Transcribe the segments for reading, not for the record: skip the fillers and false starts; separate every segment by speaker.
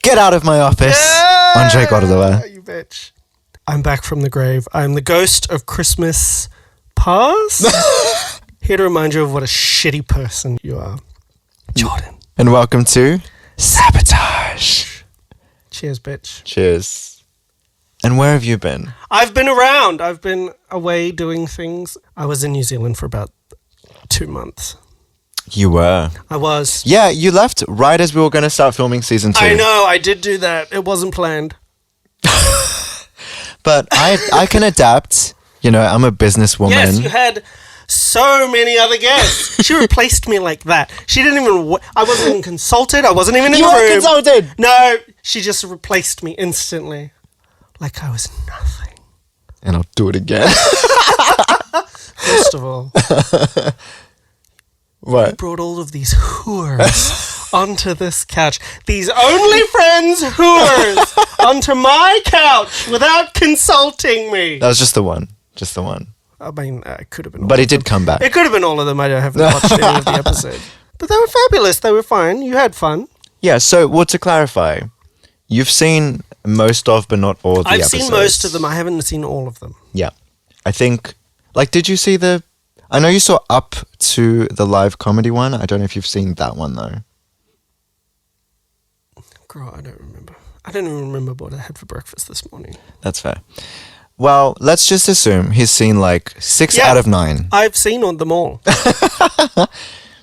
Speaker 1: Get out of my office. Andre Cordova.
Speaker 2: You bitch. I'm back from the grave. I'm the ghost of Christmas past. Here to remind you of what a shitty person you are. Jordan.
Speaker 1: And welcome to Sabotage.
Speaker 2: Cheers, bitch.
Speaker 1: Cheers. And where have you been?
Speaker 2: I've been around. I've been away doing things. I was in New Zealand for about 2 months.
Speaker 1: You were.
Speaker 2: I was.
Speaker 1: Yeah, you left right as we were going to start filming season 2.
Speaker 2: I know, I did do that. It wasn't planned.
Speaker 1: But I can adapt. You know, I'm a businesswoman.
Speaker 2: Yes, you had so many other guests. She replaced me like that. She didn't even... I wasn't even consulted. I wasn't even in the room.
Speaker 1: You were consulted!
Speaker 2: No, she just replaced me instantly. Like I was nothing.
Speaker 1: And I'll do it again.
Speaker 2: First of all...
Speaker 1: What?
Speaker 2: You brought all of these whores onto this couch. These OnlyFriends whores onto my couch without consulting me.
Speaker 1: That was just the one. Just the one.
Speaker 2: I mean, it could have been all
Speaker 1: But
Speaker 2: of
Speaker 1: he did
Speaker 2: them.
Speaker 1: come back.
Speaker 2: It could have been all of them. I haven't watched any of the episodes. But they were fabulous. They were fine. You had fun.
Speaker 1: Yeah, so, well, to clarify, you've seen most of, but not all of the
Speaker 2: I've
Speaker 1: episodes.
Speaker 2: seen most of them. I haven't seen all of them.
Speaker 1: Yeah. I think, like, did you see the... I know you saw up to the live comedy one. I don't know if you've seen that one, though.
Speaker 2: Girl, I don't remember. I don't even remember what I had for breakfast this morning.
Speaker 1: That's fair. Well, let's just assume he's seen, like, 6 out of 9.
Speaker 2: I've seen on them all.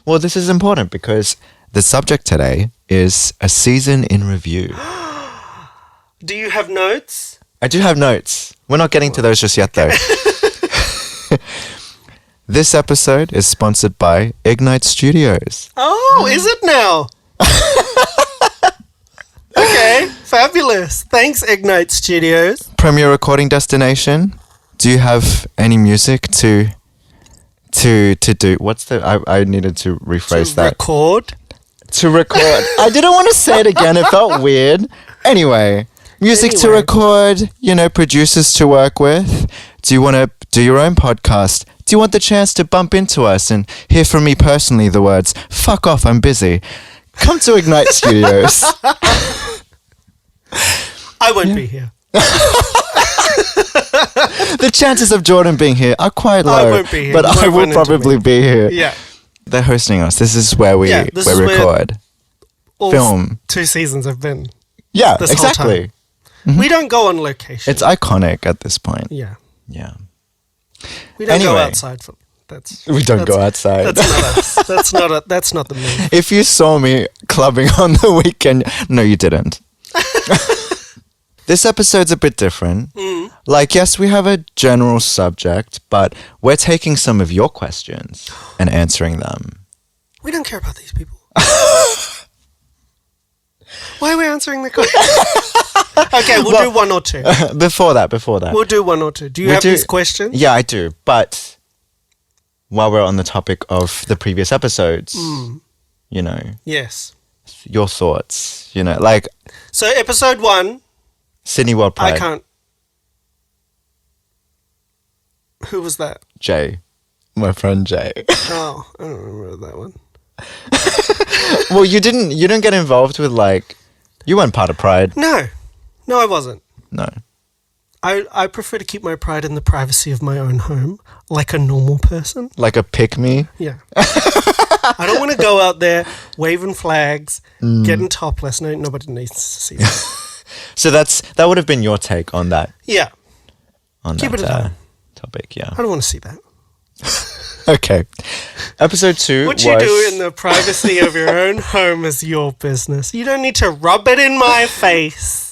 Speaker 1: Well, this is important because the subject today is a season in review.
Speaker 2: Do you have notes?
Speaker 1: I do have notes. We're not getting to those just yet, though. This episode is sponsored by Ignite Studios.
Speaker 2: Oh, is it now? Okay, fabulous. Thanks, Ignite Studios.
Speaker 1: Premier recording destination. Do you have any music to do? What's the... I needed to rephrase that.
Speaker 2: Record.
Speaker 1: To record. I didn't want to say it again. It felt weird. Anyway, music to record, you know, producers to work with. Do you want to do your own podcast? Do you want the chance to bump into us and hear from me personally the words, "Fuck off, I'm busy"? Come to Ignite Studios.
Speaker 2: I won't be here.
Speaker 1: The chances of Jordan being here are quite low.
Speaker 2: I won't be here.
Speaker 1: But
Speaker 2: You
Speaker 1: I
Speaker 2: won't
Speaker 1: will
Speaker 2: run into
Speaker 1: probably
Speaker 2: me.
Speaker 1: be here.
Speaker 2: Yeah.
Speaker 1: They're hosting us. This is where we record.
Speaker 2: All
Speaker 1: Film.
Speaker 2: 2 seasons have been.
Speaker 1: Yeah,
Speaker 2: This whole
Speaker 1: exactly.
Speaker 2: We don't go on location.
Speaker 1: It's iconic at this point.
Speaker 2: Yeah.
Speaker 1: Yeah.
Speaker 2: We don't go
Speaker 1: Anyway.
Speaker 2: outside for that's.
Speaker 1: We don't go outside.
Speaker 2: That's not us. That's not the move.
Speaker 1: If you saw me clubbing on the weekend, no, you didn't. This episode's a bit different. Like, yes, we have a general subject, but we're taking some of your questions and answering them.
Speaker 2: We don't care about these people. Why are we answering the question? Okay, we'll do 1 or 2.
Speaker 1: Before that.
Speaker 2: We'll do 1 or 2. Do you have these questions?
Speaker 1: Yeah, I do. But while we're on the topic of the previous episodes, you know,
Speaker 2: Yes.
Speaker 1: your thoughts, you know, like
Speaker 2: So episode 1,
Speaker 1: Sydney World Pride.
Speaker 2: I can't. Who was that?
Speaker 1: Jay. My friend Jay.
Speaker 2: Oh, I don't remember that one.
Speaker 1: Well, you didn't get involved with, like, you weren't part of Pride.
Speaker 2: No, I wasn't.
Speaker 1: No.
Speaker 2: I prefer to keep my pride in the privacy of my own home, like a normal person.
Speaker 1: Like a pick-me.
Speaker 2: Yeah. I don't want to go out there waving flags, getting topless. No, nobody needs to see that.
Speaker 1: So that would have been your take on that.
Speaker 2: Yeah.
Speaker 1: On
Speaker 2: Keep
Speaker 1: that
Speaker 2: it at home.
Speaker 1: topic, yeah.
Speaker 2: I don't want to see that.
Speaker 1: Okay. Episode 2
Speaker 2: What you do in the privacy of your own home is your business. You don't need to rub it in my face.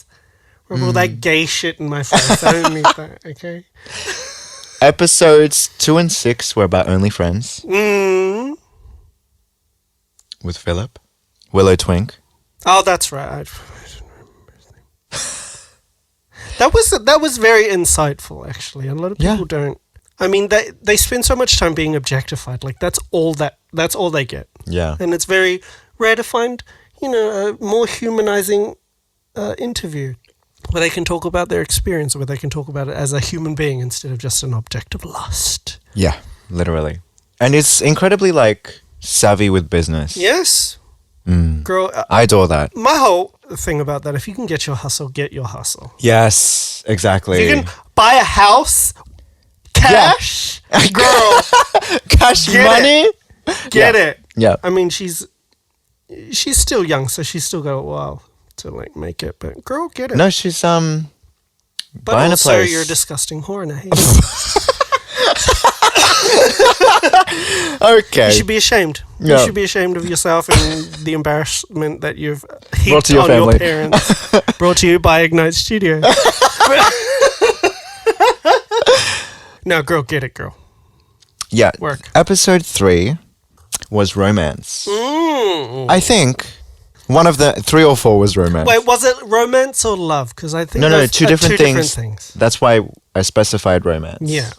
Speaker 2: Rub all that gay shit in my face. I don't need that, okay?
Speaker 1: Episodes 2 and 6 were about Only Friends. With Philip. Willow Twink.
Speaker 2: Oh, that's right. I don't remember his name. That was very insightful, actually. A lot of people don't. I mean, they spend so much time being objectified. Like that's all they get.
Speaker 1: Yeah.
Speaker 2: And it's very rare to find, you know, a more humanizing interview where they can talk about their experience, where they can talk about it as a human being instead of just an object of lust.
Speaker 1: Yeah, literally. And it's incredibly, like, savvy with business.
Speaker 2: Yes. Girl,
Speaker 1: I adore that.
Speaker 2: my whole thing about that, if you can get your hustle, get your hustle.
Speaker 1: Yes, exactly.
Speaker 2: If you can buy a house, cash, girl,
Speaker 1: Cash
Speaker 2: get
Speaker 1: money?
Speaker 2: get it.
Speaker 1: Yeah.
Speaker 2: I mean, she's still young, so she's still got a while to like make it. But girl, get it.
Speaker 1: No, she's
Speaker 2: but
Speaker 1: buying
Speaker 2: also,
Speaker 1: a place.
Speaker 2: you're a disgusting whore, and I hate it.
Speaker 1: Okay.
Speaker 2: You should be ashamed.
Speaker 1: Yeah.
Speaker 2: You should be ashamed of yourself and the embarrassment that you've
Speaker 1: Brought
Speaker 2: heaped
Speaker 1: to your
Speaker 2: on
Speaker 1: family.
Speaker 2: your parents. Brought to you by Ignite Studio. No, girl, get it, girl.
Speaker 1: Yeah.
Speaker 2: Work.
Speaker 1: Episode 3 was romance. I think one of the 3 or 4 was romance.
Speaker 2: Wait, was it romance or love? Because I think
Speaker 1: no,
Speaker 2: those
Speaker 1: two
Speaker 2: are
Speaker 1: different
Speaker 2: two
Speaker 1: things.
Speaker 2: different things.
Speaker 1: That's why I specified romance.
Speaker 2: Yeah.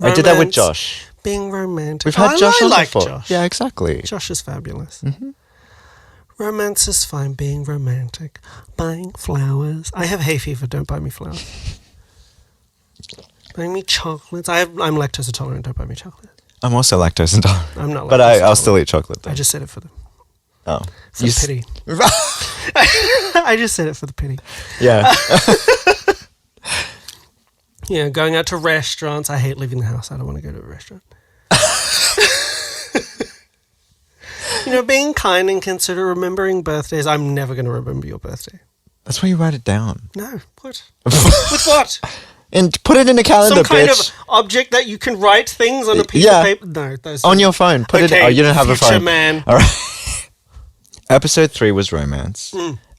Speaker 1: I did that with
Speaker 2: Romance,
Speaker 1: Josh.
Speaker 2: Being romantic.
Speaker 1: We've had Josh
Speaker 2: I
Speaker 1: on
Speaker 2: like
Speaker 1: before.
Speaker 2: Josh.
Speaker 1: Yeah, exactly.
Speaker 2: Josh is fabulous. Romance is fine. Being romantic. Buying flowers. I have hay fever. Don't buy me flowers. Buying me chocolates. I'm lactose intolerant. Don't buy me chocolate.
Speaker 1: I'm also lactose intolerant.
Speaker 2: I'm not lactose
Speaker 1: But I'll
Speaker 2: intolerant.
Speaker 1: still eat chocolate though.
Speaker 2: I just said it for them.
Speaker 1: Oh.
Speaker 2: For the pity. I just said it for the pity.
Speaker 1: Yeah.
Speaker 2: Yeah, going out to restaurants. I hate leaving the house. I don't want to go to a restaurant. Being kind and considerate, remembering birthdays. I'm never going to remember your birthday.
Speaker 1: That's why you write it down.
Speaker 2: No. What? With what?
Speaker 1: And put it in a calendar,
Speaker 2: Some kind
Speaker 1: bitch.
Speaker 2: of object that you can write things on a piece
Speaker 1: Yeah.
Speaker 2: of paper? No. Those
Speaker 1: On your phone. Put it.
Speaker 2: Okay,
Speaker 1: Oh, you don't have a
Speaker 2: future
Speaker 1: phone.
Speaker 2: man.
Speaker 1: All right. Episode 3 was romance.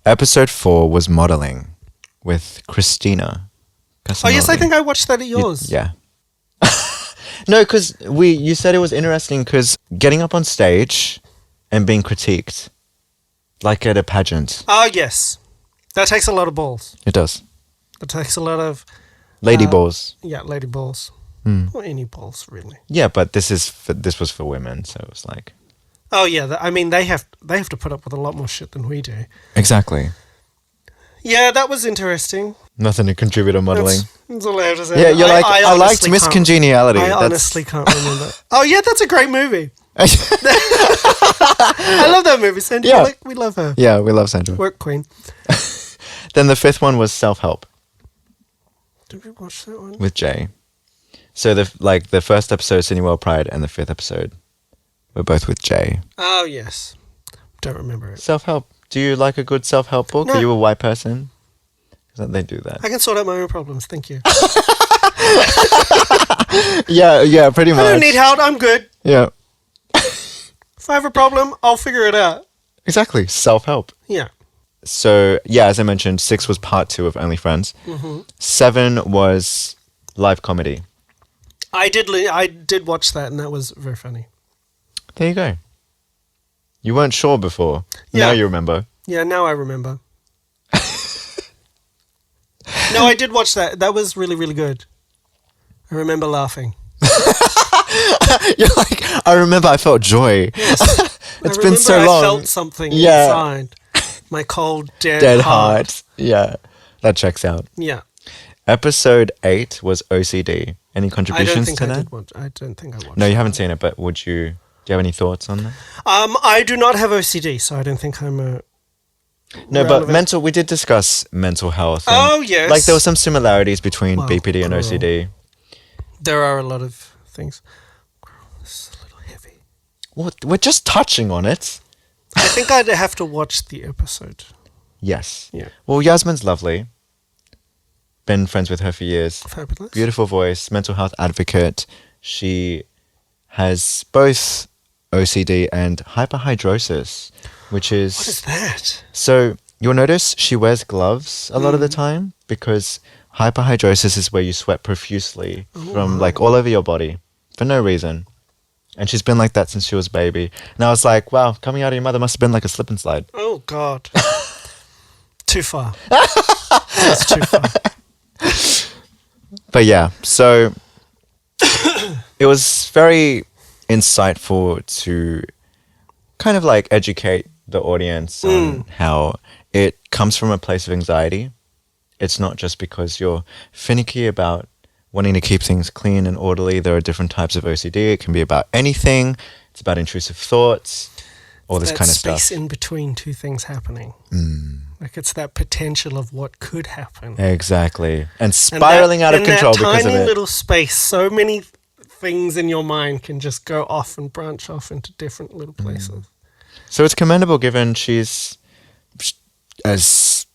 Speaker 1: Episode 4 was modeling with Christina.
Speaker 2: Oh, yes, I think I watched that at yours.
Speaker 1: Yeah. No, because you said it was interesting because getting up on stage and being critiqued, like at a pageant.
Speaker 2: Oh, yes. That takes a lot of balls.
Speaker 1: It does.
Speaker 2: It takes a lot of,
Speaker 1: Lady balls.
Speaker 2: yeah, lady balls. Or any balls, really.
Speaker 1: Yeah, but this was for women, so it was like.
Speaker 2: Oh, yeah. I mean, they have to put up with a lot more shit than we do.
Speaker 1: Exactly.
Speaker 2: Yeah, that was interesting.
Speaker 1: Nothing to contribute on modeling.
Speaker 2: That's all I have to say.
Speaker 1: Yeah, you're like, I liked
Speaker 2: honestly
Speaker 1: Miss
Speaker 2: can't-
Speaker 1: Congeniality.
Speaker 2: I honestly can't remember. Oh, yeah, that's a great movie. I love that movie, Sandra.
Speaker 1: Yeah.
Speaker 2: We love her.
Speaker 1: Yeah, we love Sandra.
Speaker 2: Work queen.
Speaker 1: Then the 5th one was Self-Help
Speaker 2: Did we watch that one?
Speaker 1: with Jay. So the first episode, Sydney World Pride, and the 5th episode were both with Jay.
Speaker 2: Oh, yes. Don't remember it.
Speaker 1: Self-help. Do you like a good self-help book?
Speaker 2: No.
Speaker 1: Are you a white person? 'Cause they do that.
Speaker 2: I can sort out my own problems. Thank you.
Speaker 1: Yeah, pretty much.
Speaker 2: I don't need help. I'm good.
Speaker 1: Yeah,
Speaker 2: If I have a problem, I'll figure it out.
Speaker 1: exactly. Self-help.
Speaker 2: Yeah.
Speaker 1: So, yeah, as I mentioned, 6 was part 2 of Only Friends. 7 was live comedy.
Speaker 2: I did watch that, and that was very funny.
Speaker 1: There you go. You weren't sure before.
Speaker 2: Yeah.
Speaker 1: Now you remember.
Speaker 2: Yeah, now I remember. No, I did watch that. That was really, really good. I remember laughing.
Speaker 1: You're like, I remember I felt joy. It's been so long.
Speaker 2: I felt something
Speaker 1: Yeah.
Speaker 2: inside. My cold, dead
Speaker 1: heart. Yeah, that checks out.
Speaker 2: Yeah.
Speaker 1: Episode 8 was OCD. Any
Speaker 2: I don't
Speaker 1: contributions
Speaker 2: think
Speaker 1: to
Speaker 2: I
Speaker 1: that?
Speaker 2: did watch. I don't think I watched.
Speaker 1: No, you haven't seen it, but do you have any thoughts on that?
Speaker 2: I do not have OCD, so I don't think I'm a.
Speaker 1: No,
Speaker 2: relevant.
Speaker 1: but we did discuss mental health. and,
Speaker 2: Oh, yes.
Speaker 1: Like there were some similarities between
Speaker 2: Wow,
Speaker 1: BPD and
Speaker 2: girl.
Speaker 1: OCD.
Speaker 2: There are a lot of things. This is a little heavy.
Speaker 1: We're just touching on it.
Speaker 2: I think I'd have to watch the episode.
Speaker 1: Yes.
Speaker 2: Yeah.
Speaker 1: Well, Yasmin's lovely. Been friends with her for years.
Speaker 2: Fabulous.
Speaker 1: Beautiful voice, mental health advocate. She has both OCD and hyperhidrosis, which is...
Speaker 2: What is that?
Speaker 1: So you'll notice she wears gloves a lot of the time because hyperhidrosis is where you sweat profusely from like all over your body for no reason. And she's been like that since she was a baby. And I was like, wow, coming out of your mother must have been like a slip and slide.
Speaker 2: Oh, God. Too far. That's too far.
Speaker 1: But yeah, so it was very insightful to kind of like educate the audience on how it comes from a place of anxiety. It's not just because you're finicky about wanting to keep things clean and orderly. There are different types of OCD. It can be about anything. It's about intrusive thoughts. all this
Speaker 2: that
Speaker 1: kind of
Speaker 2: space
Speaker 1: stuff.
Speaker 2: in between two things happening. Like it's that potential of what could happen.
Speaker 1: Exactly. And spiraling out of control because of
Speaker 2: In that tiny
Speaker 1: it.
Speaker 2: little space, so many things in your mind can just go off and branch off into different little places.
Speaker 1: So it's commendable given she's as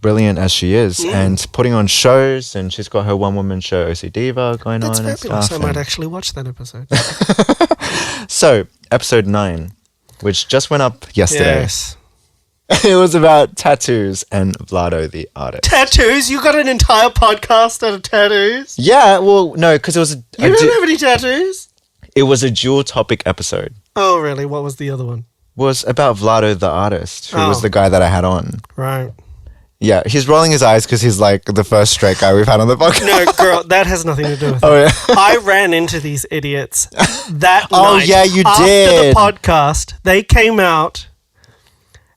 Speaker 1: brilliant as she is and putting on shows, and she's got her one-woman show OC Diva going
Speaker 2: That's
Speaker 1: on and
Speaker 2: fabulous.
Speaker 1: stuff.
Speaker 2: I might actually watch that episode.
Speaker 1: So, episode 9, which just went up yesterday.
Speaker 2: Yes.
Speaker 1: It was about tattoos and Vlado the artist.
Speaker 2: Tattoos? You got an entire podcast out of tattoos?
Speaker 1: Yeah, well, no, because it was
Speaker 2: You don't have any tattoos?
Speaker 1: it was a dual topic episode.
Speaker 2: Oh, really? What was the other one?
Speaker 1: Was about Vlado the artist, who was
Speaker 2: Oh.
Speaker 1: the guy that I had on.
Speaker 2: Right.
Speaker 1: Yeah, he's rolling his eyes because he's like the first straight guy we've had on the podcast.
Speaker 2: No, girl, that has nothing to do with it.
Speaker 1: Oh, yeah.
Speaker 2: I ran into these idiots that
Speaker 1: Oh,
Speaker 2: night.
Speaker 1: yeah, you
Speaker 2: After
Speaker 1: did.
Speaker 2: the podcast, they came out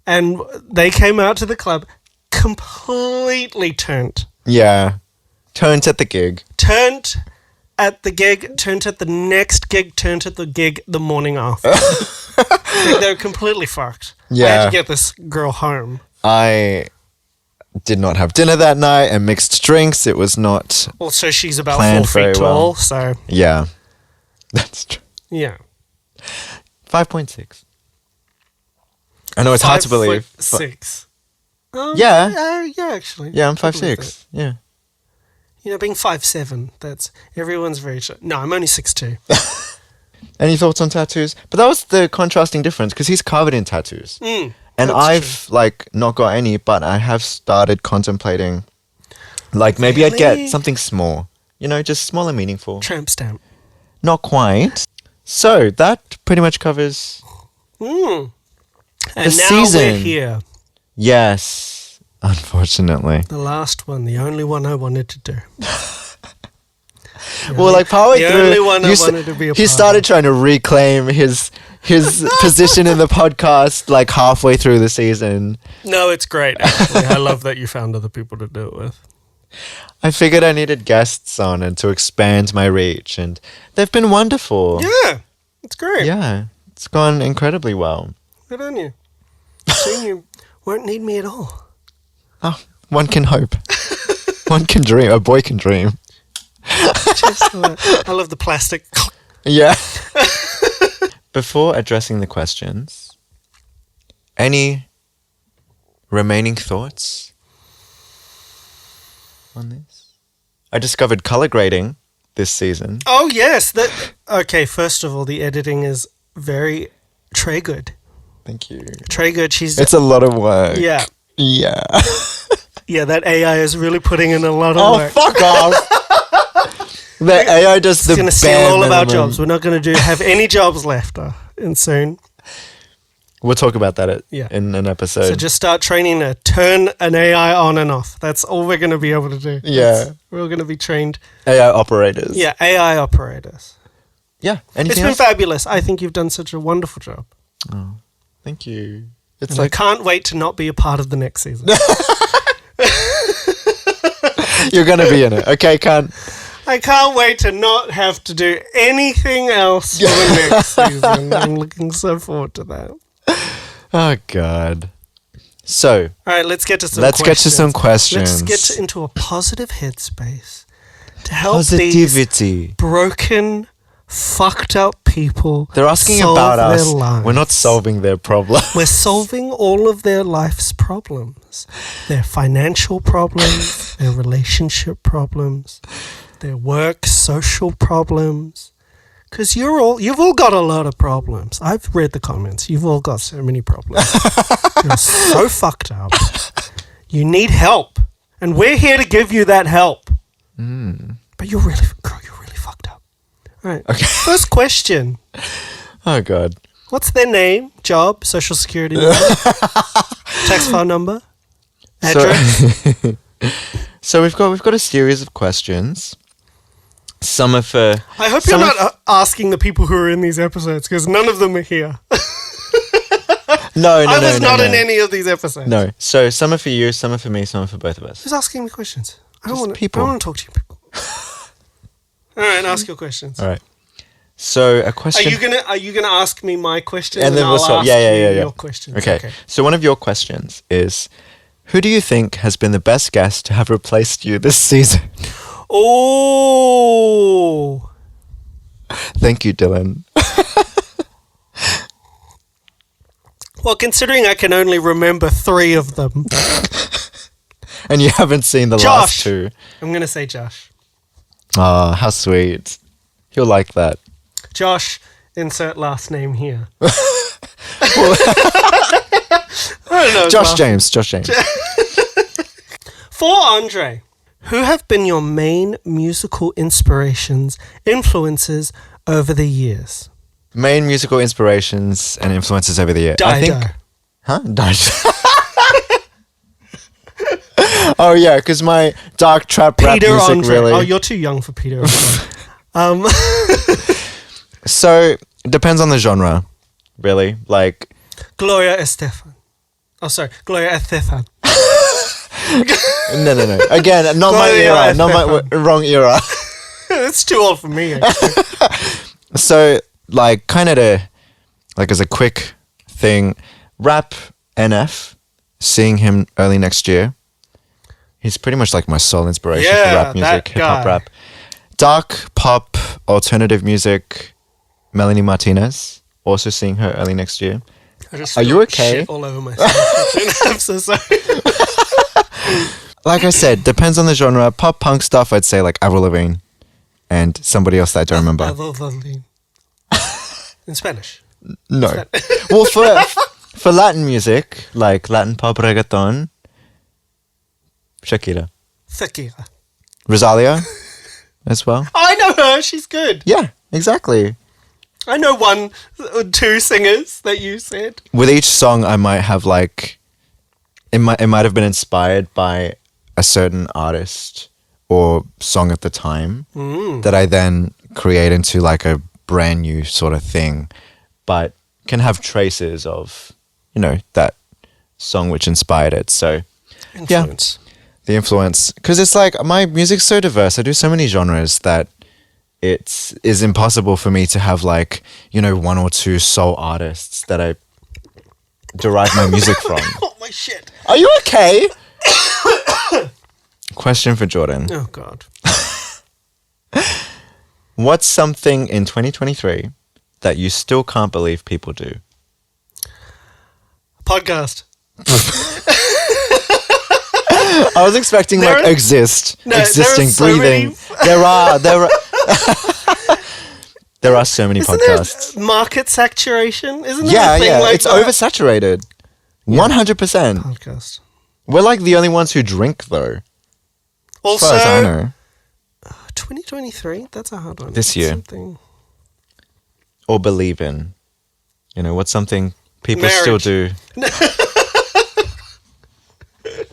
Speaker 2: to the club completely turned.
Speaker 1: Yeah. Turns at the gig.
Speaker 2: Turned at the gig, turned at the next gig, turned at the gig the morning after. Like, they were completely fucked. I had
Speaker 1: Yeah.
Speaker 2: to get this girl home.
Speaker 1: I did not have dinner that night and mixed drinks. It was not.
Speaker 2: Also, she's about
Speaker 1: Planned
Speaker 2: 4
Speaker 1: very
Speaker 2: feet
Speaker 1: well.
Speaker 2: tall, so
Speaker 1: Yeah. That's true.
Speaker 2: yeah.
Speaker 1: 5.6. I know it's hard to believe.
Speaker 2: 5'6".
Speaker 1: Yeah.
Speaker 2: Yeah, actually.
Speaker 1: Yeah, I'm
Speaker 2: I believe
Speaker 1: 5'6". Yeah.
Speaker 2: You know, being 5'7", that's everyone's very short. No, I'm only 6'2".
Speaker 1: Any thoughts on tattoos? But that was the contrasting difference because he's covered in tattoos. And
Speaker 2: that's
Speaker 1: I've like not got any, but I have started contemplating like maybe I'd
Speaker 2: Really?
Speaker 1: get something small. You know, just small and meaningful.
Speaker 2: Tramp stamp.
Speaker 1: Not quite. So that pretty much covers
Speaker 2: And
Speaker 1: The
Speaker 2: now
Speaker 1: season.
Speaker 2: we're here.
Speaker 1: yes. Unfortunately.
Speaker 2: The last one, the only one I wanted to do.
Speaker 1: Well, like partway
Speaker 2: the
Speaker 1: through,
Speaker 2: only one I
Speaker 1: you s-
Speaker 2: wanted to be a
Speaker 1: he
Speaker 2: part
Speaker 1: started
Speaker 2: of.
Speaker 1: trying to reclaim his position in the podcast like halfway through the season.
Speaker 2: No, it's great, actually. I love that you found other people to do it with.
Speaker 1: I figured I needed guests on and to expand my reach, and they've been wonderful.
Speaker 2: Yeah, it's great.
Speaker 1: Yeah, it's gone incredibly well.
Speaker 2: Good on you. Soon you won't need me at all.
Speaker 1: Oh, one can hope. One can dream. A boy can dream.
Speaker 2: Just, I love the plastic.
Speaker 1: Yeah. Before addressing the questions, any remaining thoughts on this? I discovered color grading this season.
Speaker 2: Oh, yes. Okay, first of all, the editing is very Trey good.
Speaker 1: Thank you.
Speaker 2: Trey good, she's...
Speaker 1: It's a lot of work.
Speaker 2: Yeah.
Speaker 1: Yeah.
Speaker 2: Yeah, that AI is really putting in a lot of
Speaker 1: Oh,
Speaker 2: work.
Speaker 1: fuck off. The AI does the
Speaker 2: It's going to steal
Speaker 1: bare
Speaker 2: all of our
Speaker 1: minimum.
Speaker 2: jobs. We're not going to have any jobs left and soon.
Speaker 1: We'll talk about that
Speaker 2: Yeah.
Speaker 1: in an episode.
Speaker 2: So just start training to turn an AI on and off. That's all we're going to be able to do.
Speaker 1: Yeah.
Speaker 2: We're going to be trained.
Speaker 1: AI operators.
Speaker 2: Yeah, AI operators.
Speaker 1: Yeah.
Speaker 2: It's
Speaker 1: Anything
Speaker 2: been
Speaker 1: else?
Speaker 2: fabulous. I think you've done such a wonderful job.
Speaker 1: Thank you. It's
Speaker 2: And
Speaker 1: like
Speaker 2: I can't wait to not be a part of the next season.
Speaker 1: you're going to be in it. Okay, can't.
Speaker 2: I can't wait to not have to do anything else for the next season. I'm looking so forward to that.
Speaker 1: Oh, God. So,
Speaker 2: All right, let's get to some
Speaker 1: let's
Speaker 2: questions.
Speaker 1: get to some questions.
Speaker 2: Let's get into a positive headspace to help these
Speaker 1: Positivity.
Speaker 2: broken, fucked up people.
Speaker 1: They're asking
Speaker 2: solve
Speaker 1: about
Speaker 2: their
Speaker 1: us.
Speaker 2: lives.
Speaker 1: We're not solving their problem.
Speaker 2: We're solving all of their life's problems. Their financial problems, their relationship problems, their work, social problems. Because you've all got a lot of problems. I've read the comments. You've all got so many problems. You're so fucked up. You need help. And we're here to give you that help. But you're really fucked up. All right.
Speaker 1: Okay.
Speaker 2: First question.
Speaker 1: Oh, God.
Speaker 2: What's their name, job, social security number, tax file number, address?
Speaker 1: So we've got a series of questions. Some are for...
Speaker 2: I hope you're not asking the people who are in these episodes because none of them are here.
Speaker 1: No.
Speaker 2: I was not in any of these episodes.
Speaker 1: No. So some are for you, some are for me, some are for both of us.
Speaker 2: Who's asking me questions? I don't
Speaker 1: Just
Speaker 2: want to.
Speaker 1: people.
Speaker 2: I don't want to talk to you people. All right, ask your questions.
Speaker 1: All right. So a question.
Speaker 2: Are you gonna ask me my question
Speaker 1: And then
Speaker 2: I'll
Speaker 1: we'll swap.
Speaker 2: ask
Speaker 1: Yeah.
Speaker 2: your questions?
Speaker 1: Okay. So one of your questions is, who do you think has been the best guest to have replaced you this season?
Speaker 2: Oh.
Speaker 1: Thank you, Dylan.
Speaker 2: Well, considering I can only remember 3 of them.
Speaker 1: And you haven't seen the last 2.
Speaker 2: I'm going to say Josh.
Speaker 1: Oh, how sweet. He'll like that.
Speaker 2: Josh, insert last name here. I don't know.
Speaker 1: Josh James.
Speaker 2: For Andre, who have been your main musical influences over the years?
Speaker 1: Main musical inspirations and influences over the year. I think. Huh? Oh yeah, because my dark trap rap
Speaker 2: Peter
Speaker 1: music
Speaker 2: Andre.
Speaker 1: really.
Speaker 2: Oh, you're too young for Peter Andre.
Speaker 1: So it depends on the genre, really. Like
Speaker 2: Gloria Estefan. Oh, sorry, Gloria Estefan.
Speaker 1: no. Again, not my era. Not my wrong era.
Speaker 2: It's too old for me. Actually.
Speaker 1: So, like, kind of as a quick thing, rap NF, seeing him early next year. He's pretty much like my sole inspiration for rap music, hip hop rap. Dark pop, alternative music, Melanie Martinez, also seeing her early next year. Are you okay?
Speaker 2: Shit all over myself. I'm so sorry.
Speaker 1: Like I said, depends on the genre. Pop punk stuff, I'd say like Avril Lavigne and somebody else that I don't remember.
Speaker 2: Avril Lavigne. In Spanish.
Speaker 1: No. Well, for Latin music, like Latin pop reggaeton, Shakira. Rosalia as well.
Speaker 2: Oh, I know her. She's good.
Speaker 1: Yeah, exactly.
Speaker 2: I know 1 or 2 singers that you said.
Speaker 1: With each song, I might have like, it might have been inspired by a certain artist or song at the time that I then create into like a brand new sort of thing, but can have traces of, that song which inspired it. So
Speaker 2: Influence.
Speaker 1: Yeah, the influence. Because it's like my music's so diverse. I do so many genres that it is impossible for me to have like, 1 or 2 sole artists that I derive my music from.
Speaker 2: Oh, my shit.
Speaker 1: Are you okay? Question for Jordan.
Speaker 2: Oh, God.
Speaker 1: What's something in 2023 that you still can't believe people do?
Speaker 2: Podcast.
Speaker 1: I was expecting existing, breathing. There are there are so many podcasts.
Speaker 2: There market saturation, isn't there? A thing
Speaker 1: Yeah.
Speaker 2: like
Speaker 1: It's
Speaker 2: that?
Speaker 1: oversaturated. 100%.
Speaker 2: Podcast.
Speaker 1: We're like the only ones who drink, though.
Speaker 2: Also,
Speaker 1: as far as I know.
Speaker 2: 2023. That's a hard one.
Speaker 1: This year.
Speaker 2: Something.
Speaker 1: Or believe in. What's something people
Speaker 2: Marriage.
Speaker 1: still do.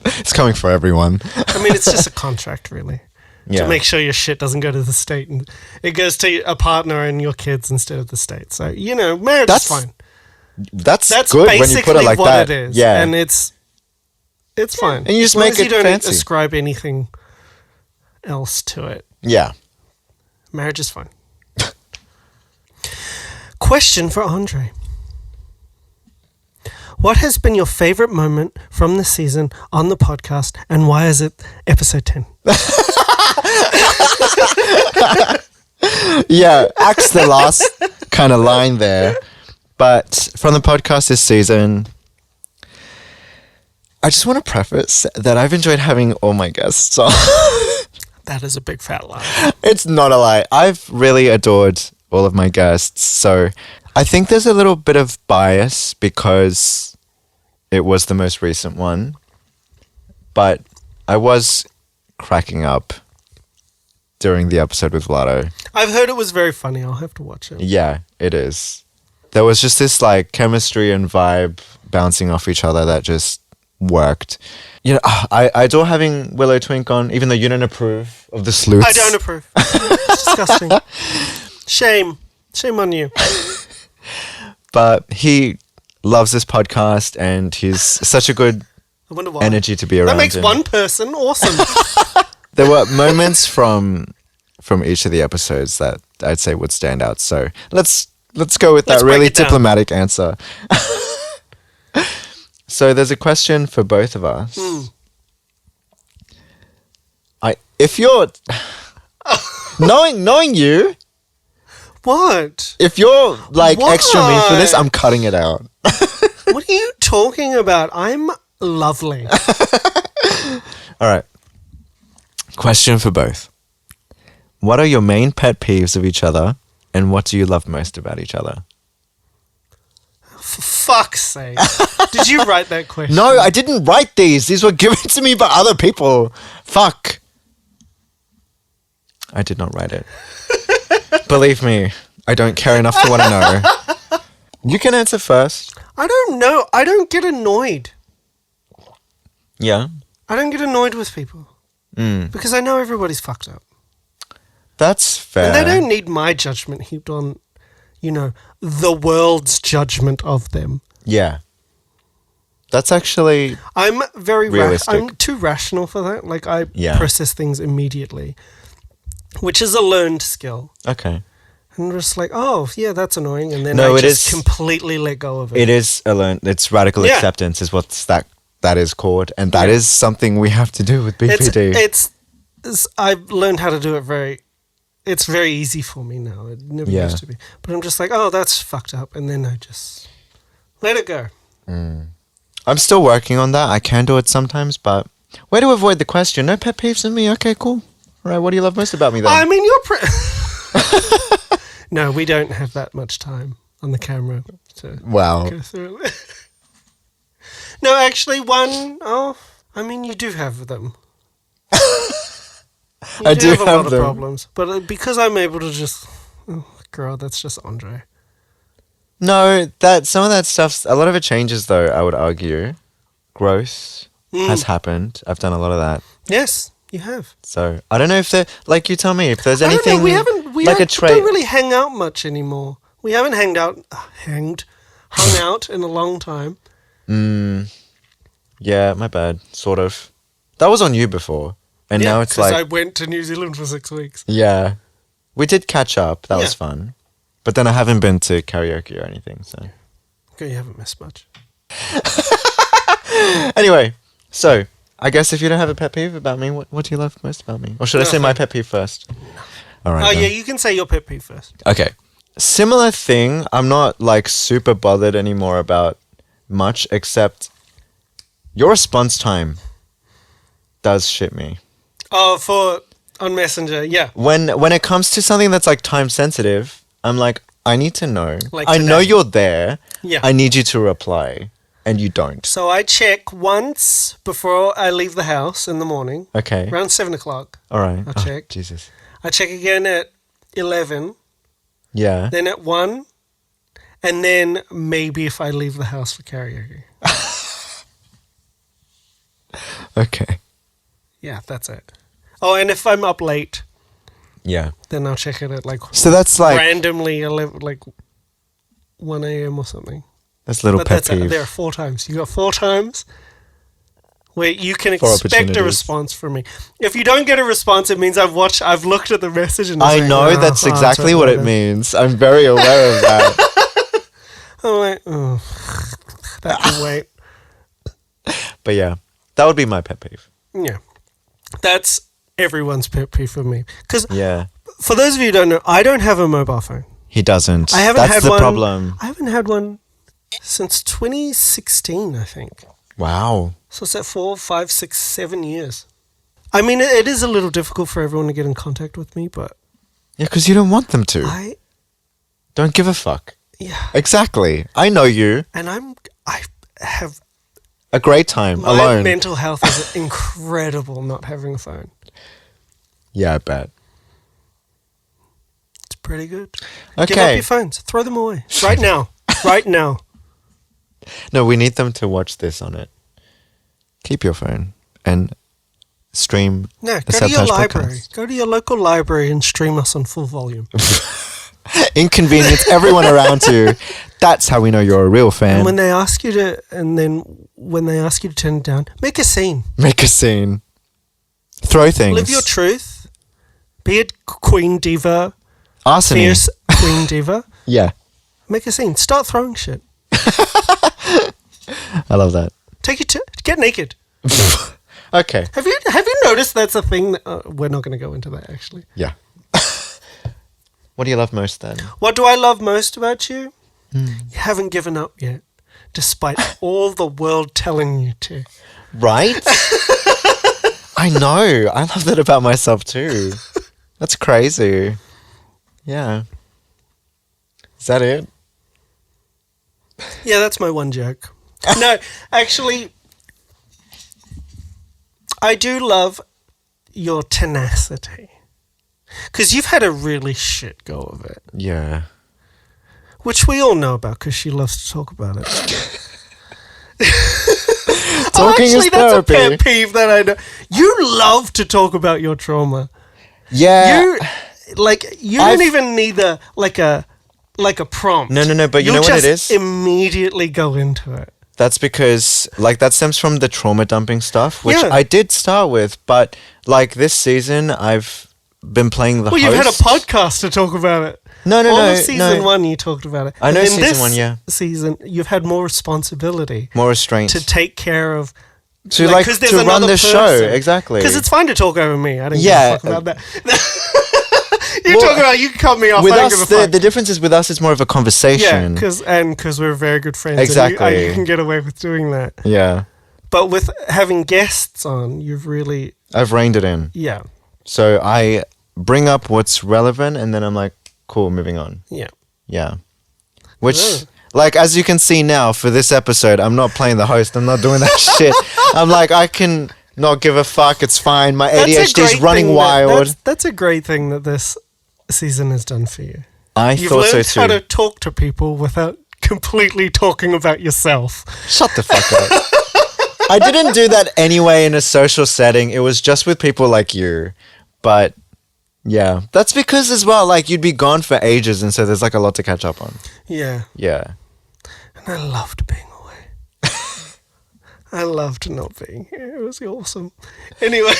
Speaker 1: It's coming for everyone.
Speaker 2: I mean, it's just a contract, really.
Speaker 1: Yeah.
Speaker 2: To make sure your shit doesn't go to the state, and it goes to a partner and your kids instead of the state. So marriage is fine.
Speaker 1: That's good
Speaker 2: basically
Speaker 1: when you put it like
Speaker 2: what
Speaker 1: that.
Speaker 2: it is.
Speaker 1: Yeah,
Speaker 2: and it's fine.
Speaker 1: And you just
Speaker 2: as long
Speaker 1: make
Speaker 2: as you
Speaker 1: it
Speaker 2: don't
Speaker 1: fancy.
Speaker 2: ascribe anything else to it.
Speaker 1: Yeah.
Speaker 2: Marriage is fine. Question for Andre. What has been your favorite moment from the season on the podcast, and why is it episode 10?
Speaker 1: Yeah, axe the last kind of line there. But from the podcast this season, I just want to preface that I've enjoyed having all my guests on.
Speaker 2: That is a big fat lie.
Speaker 1: It's not a lie. I've really adored all of my guests. So I think there's a little bit of bias because it was the most recent one. But I was cracking up during the episode with Vlado.
Speaker 2: I've heard it was very funny. I'll have to watch it.
Speaker 1: Yeah, it is. There was just this like chemistry and vibe bouncing off each other that just worked. I adore having Willow Twink on, even though you don't approve of the sleuths.
Speaker 2: I don't approve. It's disgusting. Shame on you.
Speaker 1: But he loves this podcast and he's such a good
Speaker 2: I wonder why.
Speaker 1: energy to be around.
Speaker 2: That makes
Speaker 1: him.
Speaker 2: one person awesome.
Speaker 1: There were moments from from each of the episodes that I'd say would stand out. So let's go with that
Speaker 2: Let's break
Speaker 1: really
Speaker 2: it down.
Speaker 1: diplomatic answer. So there's a question for both of us. If you're knowing you,
Speaker 2: What?
Speaker 1: if you're like extra mean for this,
Speaker 2: What?
Speaker 1: I'm cutting it out.
Speaker 2: What are you talking about? I'm lovely.
Speaker 1: All right. Question for both. What are your main pet peeves of each other, and what do you love most about each other?
Speaker 2: For fuck's sake. Did you write that question?
Speaker 1: No, I didn't write these. These were given to me by other people. Fuck. I did not write it. Believe me, I don't care enough to want to know. You can answer first.
Speaker 2: I don't know. I don't get annoyed.
Speaker 1: Yeah.
Speaker 2: I don't get annoyed with people.
Speaker 1: Mm.
Speaker 2: Because I know everybody's fucked up.
Speaker 1: That's fair.
Speaker 2: And they don't need my judgment heaped on, the world's judgment of them.
Speaker 1: Yeah. That's actually...
Speaker 2: I'm very
Speaker 1: realistic.
Speaker 2: I'm too rational for that. Like, I
Speaker 1: Yeah.
Speaker 2: process things immediately, which is a learned skill.
Speaker 1: Okay.
Speaker 2: And I'm just like, oh, yeah, that's annoying. And then
Speaker 1: No,
Speaker 2: I
Speaker 1: it
Speaker 2: just
Speaker 1: is-
Speaker 2: completely let go of it.
Speaker 1: It is it's radical
Speaker 2: Yeah.
Speaker 1: acceptance is what that is called. And that is something we have to do with BPD.
Speaker 2: It's I've learned how to do it it's very easy for me now. It never
Speaker 1: Yeah.
Speaker 2: used to be. But I'm just like, oh, that's fucked up. And then I just let it go.
Speaker 1: I'm still working on that. I can do it sometimes, but way to avoid the question. No pet peeves in me. Okay, cool. All right, what do you love most about me then?
Speaker 2: I mean, No, we don't have that much time on the camera to
Speaker 1: Wow.
Speaker 2: go through it. No, actually, you do have them.
Speaker 1: I do
Speaker 2: have a
Speaker 1: have
Speaker 2: lot
Speaker 1: them.
Speaker 2: of problems. But because I'm able to just... Oh, girl, that's just Andre.
Speaker 1: No, some of that stuff, a lot of it changes though, I would argue. Growth has happened. I've done a lot of that.
Speaker 2: Yes, you have.
Speaker 1: So I don't know if like you tell me, if there's
Speaker 2: I don't
Speaker 1: anything
Speaker 2: know, we
Speaker 1: like a trait.
Speaker 2: don't really hang out much anymore. We haven't hung out in a long time.
Speaker 1: Yeah, my bad. Sort of. That was on you before. And now it's
Speaker 2: because
Speaker 1: like...
Speaker 2: I went to New Zealand for 6 weeks.
Speaker 1: Yeah. We did catch up. That was
Speaker 2: Yeah.
Speaker 1: fun. But then I haven't been to karaoke or anything, so...
Speaker 2: Okay, you haven't missed much.
Speaker 1: Anyway, so I guess if you don't have a pet peeve about me, what do you love most about me? Or should I say my pet peeve first? All right.
Speaker 2: Oh,
Speaker 1: then.
Speaker 2: yeah, you can say your pet peeve first.
Speaker 1: Okay. Similar thing. I'm not like super bothered anymore about much, except your response time does shit me.
Speaker 2: Oh, on Messenger, yeah.
Speaker 1: When it comes to something that's like time sensitive, I'm like, I need to know.
Speaker 2: Like
Speaker 1: I know
Speaker 2: today.
Speaker 1: you're there.
Speaker 2: Yeah.
Speaker 1: I need you to reply, and you don't.
Speaker 2: So I check once before I leave the house in the morning,
Speaker 1: Okay.
Speaker 2: around 7 o'clock.
Speaker 1: All right.
Speaker 2: I'll
Speaker 1: Oh,
Speaker 2: check.
Speaker 1: Jesus.
Speaker 2: I check again at 11,
Speaker 1: Yeah.
Speaker 2: then at 1, and then maybe if I leave the house for karaoke.
Speaker 1: Okay.
Speaker 2: Yeah, that's it. Oh, and if I'm up late,
Speaker 1: Yeah.
Speaker 2: then I'll check it at like
Speaker 1: So that's like
Speaker 2: randomly 11, like 1 a.m. or something.
Speaker 1: that's a little
Speaker 2: But
Speaker 1: pet
Speaker 2: that's
Speaker 1: peeve.
Speaker 2: there are 4 times. You got 4 times where you can
Speaker 1: 4
Speaker 2: expect a
Speaker 1: opportunities.
Speaker 2: response from me. If you don't get a response, it means I've looked at the message and
Speaker 1: I
Speaker 2: it's
Speaker 1: know
Speaker 2: like,
Speaker 1: that's
Speaker 2: I'll
Speaker 1: exactly
Speaker 2: answer
Speaker 1: what it
Speaker 2: later.
Speaker 1: means. I'm very aware of that.
Speaker 2: I'm like, oh, that can wait.
Speaker 1: But yeah, that would be my pet peeve.
Speaker 2: Yeah, that's everyone's pet peeve for me. Because
Speaker 1: Yeah.
Speaker 2: for those of you who don't know, I don't have a mobile phone.
Speaker 1: He doesn't.
Speaker 2: I haven't
Speaker 1: That's
Speaker 2: had
Speaker 1: the
Speaker 2: one.
Speaker 1: problem.
Speaker 2: I haven't had one since 2016, I think.
Speaker 1: Wow.
Speaker 2: So it's at 4, 5, 6, 7 years. I mean, it is a little difficult for everyone to get in contact with me, but
Speaker 1: Yeah, because you don't want them to.
Speaker 2: I
Speaker 1: Don't give a fuck.
Speaker 2: Yeah.
Speaker 1: Exactly. I know you.
Speaker 2: And I have
Speaker 1: A great time
Speaker 2: my
Speaker 1: alone.
Speaker 2: mental health is incredible not having a phone.
Speaker 1: Yeah, I bet.
Speaker 2: It's pretty good. Give up
Speaker 1: Okay.
Speaker 2: your phones. Throw them away. Right now. Right now.
Speaker 1: No, we need them to watch this on it. Keep your phone and stream
Speaker 2: No,
Speaker 1: the
Speaker 2: go to your
Speaker 1: Sabotage
Speaker 2: library.
Speaker 1: podcast.
Speaker 2: Go to your local library and stream us on full volume.
Speaker 1: Inconvenience everyone around you. That's how we know you're a real fan.
Speaker 2: And when they ask you to turn it down, make a scene.
Speaker 1: Make a scene. Throw things.
Speaker 2: Live your truth, Be it Queen Diva,
Speaker 1: Arsony.
Speaker 2: fierce Queen Diva.
Speaker 1: Yeah.
Speaker 2: Make a scene. Start throwing shit.
Speaker 1: I love that.
Speaker 2: Get naked.
Speaker 1: Okay.
Speaker 2: Have you noticed that's a thing? We're not going to go into that, actually.
Speaker 1: Yeah. What do you love most then?
Speaker 2: What do I love most about you?
Speaker 1: Hmm.
Speaker 2: You haven't given up yet, despite all the world telling you to.
Speaker 1: Right? I know. I love that about myself too. That's crazy. Yeah. Is that it?
Speaker 2: Yeah, that's my one joke. No, actually, I do love your tenacity. Because you've had a really shit go of it.
Speaker 1: Yeah.
Speaker 2: Which we all know about because she loves to talk about it.
Speaker 1: Talking is
Speaker 2: actually, that's a
Speaker 1: therapy.
Speaker 2: pet peeve that I know. You love to talk about your trauma.
Speaker 1: Yeah.
Speaker 2: You don't even need a prompt.
Speaker 1: No, but you know what it is?
Speaker 2: Immediately go into it.
Speaker 1: That's because, that stems from the trauma dumping stuff, which
Speaker 2: Yeah.
Speaker 1: I did start with, but, this season, I've been playing the host.
Speaker 2: Well, you've had a podcast to talk about it.
Speaker 1: No,
Speaker 2: All of season one, you talked about it.
Speaker 1: I know
Speaker 2: And in
Speaker 1: season
Speaker 2: this
Speaker 1: 1, yeah.
Speaker 2: season, you've had more responsibility
Speaker 1: More restraint.
Speaker 2: to take care of...
Speaker 1: To,
Speaker 2: 'cause there's
Speaker 1: to run
Speaker 2: another
Speaker 1: the show,
Speaker 2: person.
Speaker 1: exactly.
Speaker 2: Because it's fine to talk over me. I don't
Speaker 1: Yeah.
Speaker 2: give a fuck about that. You talk about you can cut me off.
Speaker 1: With
Speaker 2: I don't
Speaker 1: us,
Speaker 2: give a fuck.
Speaker 1: the difference is with us, it's more of a
Speaker 2: Yeah,
Speaker 1: conversation.
Speaker 2: because we're very good friends.
Speaker 1: Exactly.
Speaker 2: And you can get away with doing that.
Speaker 1: Yeah.
Speaker 2: But with having guests on, you've really...
Speaker 1: I've reined it in.
Speaker 2: Yeah.
Speaker 1: So I bring up what's relevant, and then I'm like, cool, moving on.
Speaker 2: Yeah.
Speaker 1: Yeah. Which,
Speaker 2: Yeah.
Speaker 1: as you can see now, for this episode, I'm not playing the host. I'm not doing that shit. I'm like, I can not give a fuck. It's fine. My ADHD's running wild.
Speaker 2: That's a great thing that this season has done for you.
Speaker 1: You've thought so
Speaker 2: learned
Speaker 1: too.
Speaker 2: how to talk to people without completely talking about yourself.
Speaker 1: Shut the fuck up. I didn't do that anyway in a social setting. It was just with people like you. But yeah, that's because as well, you'd be gone for ages, and so there's a lot to catch up on.
Speaker 2: Yeah.
Speaker 1: Yeah.
Speaker 2: And I loved being away. I loved not being here. It was awesome. Anyway,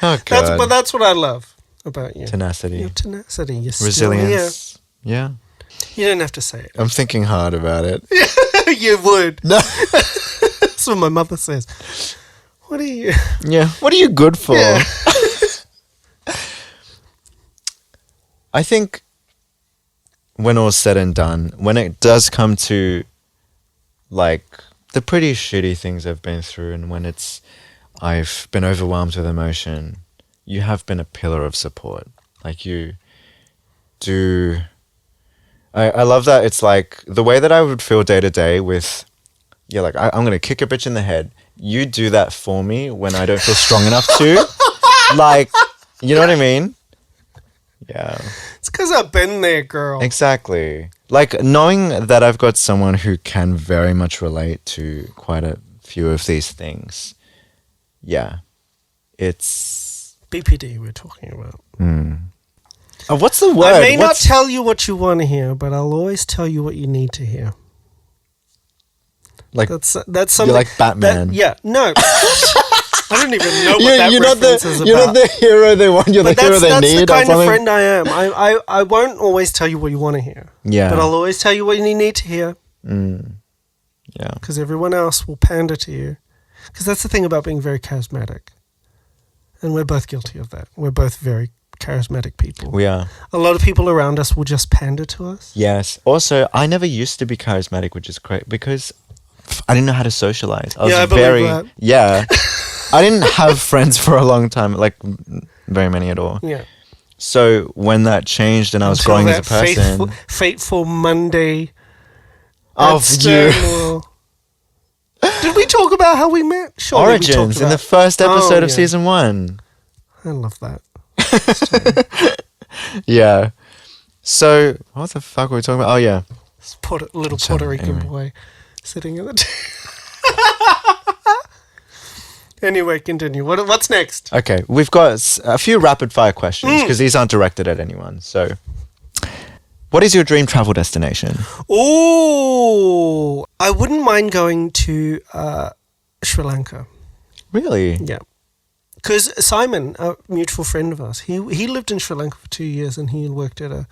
Speaker 1: Oh god.
Speaker 2: that's what I love about you.
Speaker 1: Tenacity.
Speaker 2: Your tenacity. You're
Speaker 1: Resilience.
Speaker 2: Still
Speaker 1: Yeah.
Speaker 2: here. You don't have to say it.
Speaker 1: I'm thinking hard about it.
Speaker 2: You would.
Speaker 1: No.
Speaker 2: That's what my mother says. What are you?
Speaker 1: Yeah. What are you good for?
Speaker 2: Yeah.
Speaker 1: I think when all's said and done, when it does come to the pretty shitty things I've been through, and when I've been overwhelmed with emotion, you have been a pillar of support. You do. I love that. It's the way that I would feel day to day with, I'm going to kick a bitch in the head. You do that for me when I don't feel strong enough to. You know what I mean? Yeah.
Speaker 2: It's because I've been there, girl.
Speaker 1: Exactly. Knowing that I've got someone who can very much relate to quite a few of these things. Yeah. It's...
Speaker 2: BPD we're talking about.
Speaker 1: Oh, what's the word?
Speaker 2: I may not tell you what you want to hear, but I'll always tell you what you need to hear. That's something.
Speaker 1: You're like Batman.
Speaker 2: No. I don't even know what that reference is about.
Speaker 1: You're not the hero they want, you're the hero they need.
Speaker 2: That's the kind of friend I am. I won't always tell you what you want to hear.
Speaker 1: Yeah.
Speaker 2: But I'll always tell you what you need to hear.
Speaker 1: Yeah.
Speaker 2: Because everyone else will pander to you. Because that's the thing about being very charismatic. And we're both guilty of that. We're both very charismatic people.
Speaker 1: We are.
Speaker 2: A lot of people around us will just pander to us.
Speaker 1: Yes. Also, I never used to be charismatic, which is great, because I didn't know how to socialize. I
Speaker 2: believe that.
Speaker 1: Yeah. I didn't have friends for a long time, very many at all.
Speaker 2: Yeah.
Speaker 1: So when that changed and I was growing as a person...
Speaker 2: Fateful Monday
Speaker 1: of you.
Speaker 2: Did we talk about how we met? Surely
Speaker 1: Origins in the first episode of season 1.
Speaker 2: I love that.
Speaker 1: Yeah. So, what the fuck were we talking about? Oh, yeah.
Speaker 2: This little Puerto Rican boy sitting in the... Anyway, continue. What's next?
Speaker 1: Okay, we've got a few rapid fire questions because these aren't directed at anyone. So, what is your dream travel destination?
Speaker 2: Oh, I wouldn't mind going to Sri Lanka.
Speaker 1: Really?
Speaker 2: Yeah. Because Simon, a mutual friend of ours, he lived in Sri Lanka for 2 years and he worked at a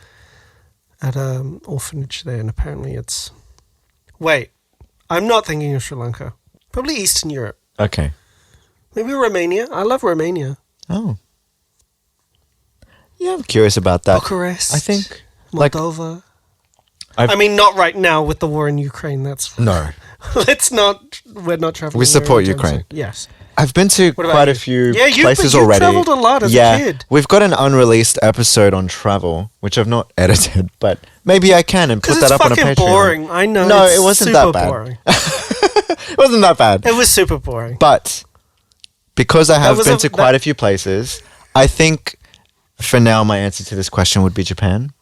Speaker 2: orphanage there, and apparently it's... Wait, I'm not thinking of Sri Lanka. Probably Eastern Europe.
Speaker 1: Okay.
Speaker 2: Maybe Romania. I love Romania.
Speaker 1: Oh. Yeah, I'm curious about that.
Speaker 2: Bucharest.
Speaker 1: I think...
Speaker 2: Moldova. I mean, not right now with the war in Ukraine. That's...
Speaker 1: No.
Speaker 2: We're not traveling.
Speaker 1: We support
Speaker 2: there anytime
Speaker 1: Ukraine.
Speaker 2: soon. Yes.
Speaker 1: I've been to quite a few places
Speaker 2: you've
Speaker 1: already.
Speaker 2: Traveled a lot as a kid.
Speaker 1: We've got an unreleased episode on travel, which I've not edited, but maybe I can and put that up on a Patreon.
Speaker 2: It's fucking boring. I know.
Speaker 1: No, it wasn't that bad.
Speaker 2: Boring.
Speaker 1: It wasn't that bad.
Speaker 2: It was super boring.
Speaker 1: But because I have been to quite a few places, I think for now my answer to this question would be Japan.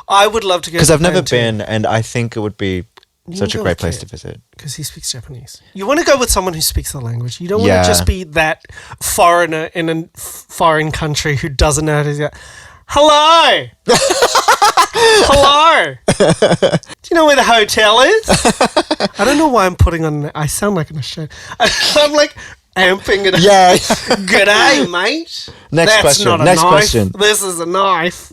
Speaker 2: I would love to go.
Speaker 1: Because I've never been, and I think it would be such a great place to visit.
Speaker 2: Because he speaks Japanese. You want to go with someone who speaks the language. You don't want to just be that foreigner in a foreign country who doesn't know how to say, hello! Hello! Do you know where the hotel is? I don't know why I'm putting on... I sound like in a show. I'm like amping it up.
Speaker 1: Yeah.
Speaker 2: G'day, mate.
Speaker 1: Next question.
Speaker 2: This is a knife.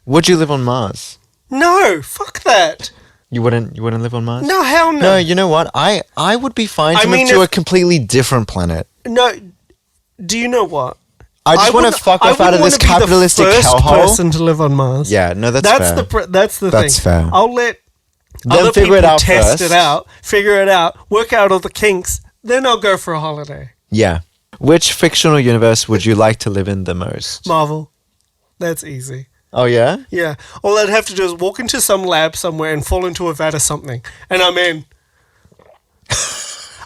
Speaker 1: Would you live on Mars?
Speaker 2: No, fuck that.
Speaker 1: You wouldn't live on Mars?
Speaker 2: No, hell no.
Speaker 1: No, you know what? I would be fine to move to a completely different planet.
Speaker 2: No, do you know what?
Speaker 1: I just want to fuck off out of this capitalistic hellhole.
Speaker 2: I person to live on Mars.
Speaker 1: Yeah, no, that's fair.
Speaker 2: That's the thing.
Speaker 1: That's fair.
Speaker 2: I'll let
Speaker 1: other people
Speaker 2: test it out, figure it out, work out all the kinks, then I'll go for a holiday.
Speaker 1: Yeah. Which fictional universe would you like to live in the most?
Speaker 2: Marvel. That's easy.
Speaker 1: Oh, yeah?
Speaker 2: Yeah. All I'd have to do is walk into some lab somewhere and fall into a vat of something. And I'm in.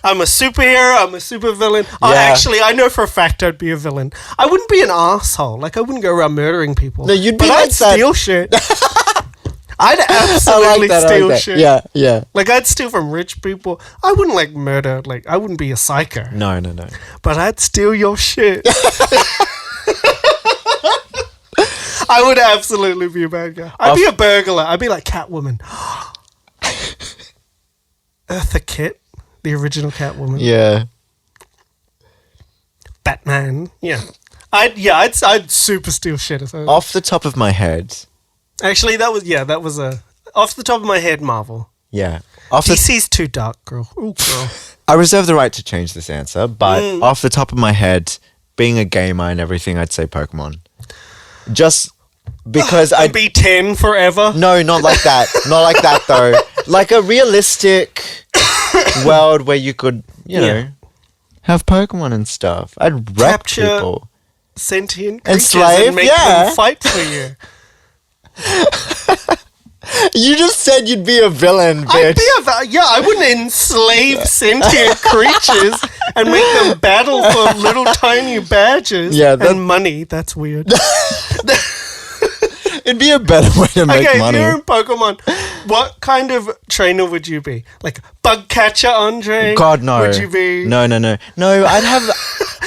Speaker 2: I'm a superhero. I'm a supervillain. Yeah. Oh, actually, I know for a fact I'd be a villain. I wouldn't be an asshole. Like, I wouldn't go around murdering people.
Speaker 1: No, you'd be
Speaker 2: I'd steal shit. I'd absolutely steal shit.
Speaker 1: Yeah, yeah.
Speaker 2: Like, I'd steal from rich people. I wouldn't, like, murder. Like, I wouldn't be a psycho.
Speaker 1: No.
Speaker 2: But I'd steal your shit. I would absolutely be a bad guy. I'd be a burglar. I'd be like Catwoman. Eartha Kitt, the original Catwoman.
Speaker 1: Yeah.
Speaker 2: Batman. Yeah. I'd super steal shit.
Speaker 1: Off the top of my head.
Speaker 2: Actually, that was a off the top of my head Marvel.
Speaker 1: Yeah.
Speaker 2: DC's too dark, girl. Ooh, girl.
Speaker 1: I reserve the right to change this answer, but off the top of my head, being a gamer and everything, I'd say Pokemon. Just because I'd
Speaker 2: be 10 forever.
Speaker 1: No, not like that. Not like that though. Like a realistic world where you could, you know, have Pokemon and stuff. I'd wreck people.
Speaker 2: Sentient creatures
Speaker 1: Enslave,
Speaker 2: and make them fight for you.
Speaker 1: You just said you'd be a villain, bitch.
Speaker 2: I wouldn't enslave sentient creatures and make them battle for little tiny badges and money. That's weird.
Speaker 1: It'd be a better way to make money.
Speaker 2: If you're in Pokemon, what kind of trainer would you be? Like bug catcher Andre?
Speaker 1: God, no.
Speaker 2: Would you be?
Speaker 1: No, I'd have...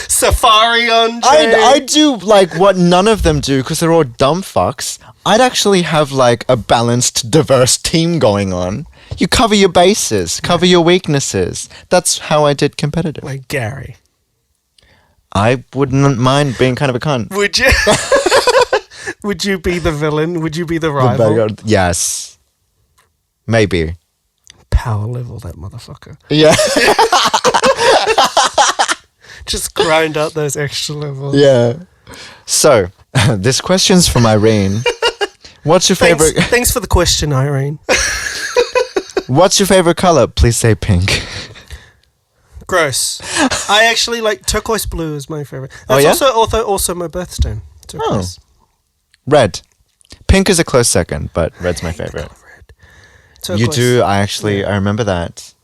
Speaker 2: Safari Andre?
Speaker 1: I'd do like what none of them do because they're all dumb fucks. I'd actually have like a balanced, diverse team going on. You cover your bases, cover your weaknesses. That's how I did competitive.
Speaker 2: Like Gary.
Speaker 1: I wouldn't mind being kind of a cunt.
Speaker 2: Would you? Would you be the villain? Would you be the rival?
Speaker 1: Yes. Maybe.
Speaker 2: Power level, that motherfucker.
Speaker 1: Yeah.
Speaker 2: Just grind out those extra levels.
Speaker 1: Yeah. So, this question's from Irene. What's your favorite...
Speaker 2: Thanks for the question, Irene.
Speaker 1: What's your favorite color? Please say pink.
Speaker 2: Gross. I actually like turquoise blue is my favorite. That's also my birthstone. Turquoise.
Speaker 1: Oh. Red. Pink is a close second, but red's my favorite.
Speaker 2: Red.
Speaker 1: You do? I remember that.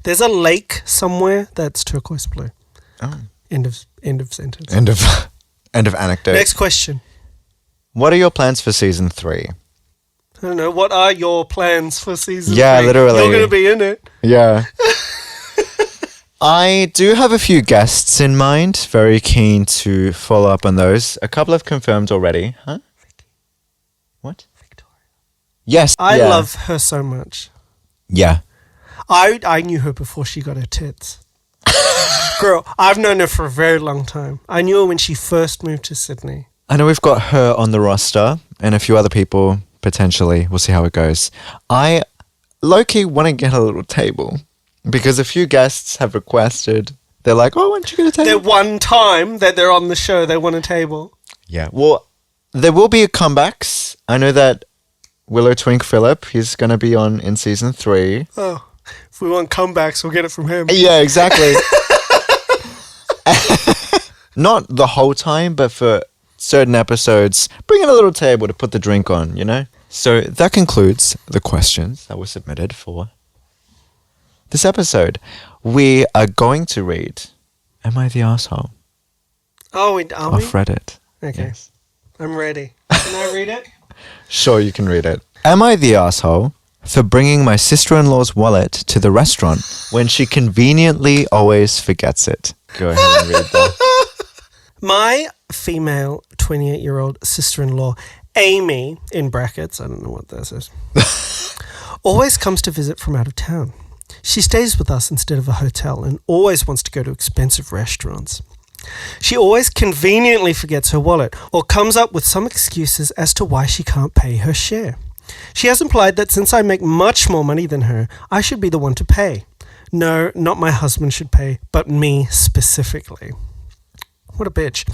Speaker 2: There's a lake somewhere that's turquoise blue.
Speaker 1: Oh.
Speaker 2: End of sentence.
Speaker 1: End of anecdote.
Speaker 2: Next question.
Speaker 1: What are your plans for season 3?
Speaker 2: I don't know. What are your plans for season 3?
Speaker 1: Yeah, literally.
Speaker 2: You're going to be in it.
Speaker 1: Yeah. I do have a few guests in mind. Very keen to follow up on those. A couple have confirmed already. Huh?
Speaker 2: Vicky.
Speaker 1: What? Victoria. Yes.
Speaker 2: I love her so much.
Speaker 1: Yeah.
Speaker 2: I knew her before she got her tits. Girl, I've known her for a very long time. I knew her when she first moved to Sydney.
Speaker 1: I know we've got her on the roster and a few other people potentially. We'll see how it goes. I low-key want to get a little table because a few guests have requested. They're like, oh, why don't you get a table?
Speaker 2: The one time that they're on the show, they want a table.
Speaker 1: Yeah. Well, there will be comebacks. I know that Willow Twink Phillip, he's going to be on in season 3.
Speaker 2: Oh, if we want comebacks, we'll get it from him.
Speaker 1: Yeah, exactly. Not the whole time, but for certain episodes, bring in a little table to put the drink on, you know? So that concludes the questions that were submitted for this episode. We are going to read Am I the Asshole?
Speaker 2: Oh, are we?
Speaker 1: Off Reddit.
Speaker 2: Okay.
Speaker 1: Yes.
Speaker 2: I'm ready. Can I read it?
Speaker 1: Sure, you can read it. Am I the asshole for bringing my sister-in-law's wallet to the restaurant when she conveniently always forgets it? Go ahead and read that.
Speaker 2: My female 28-year-old sister-in-law, Amy, in brackets, I don't know what this is, always comes to visit from out of town. She stays with us instead of a hotel and always wants to go to expensive restaurants. She always conveniently forgets her wallet or comes up with some excuses as to why she can't pay her share. She has implied that since I make much more money than her, I should be the one to pay. No, not my husband should pay, but me specifically. What a bitch.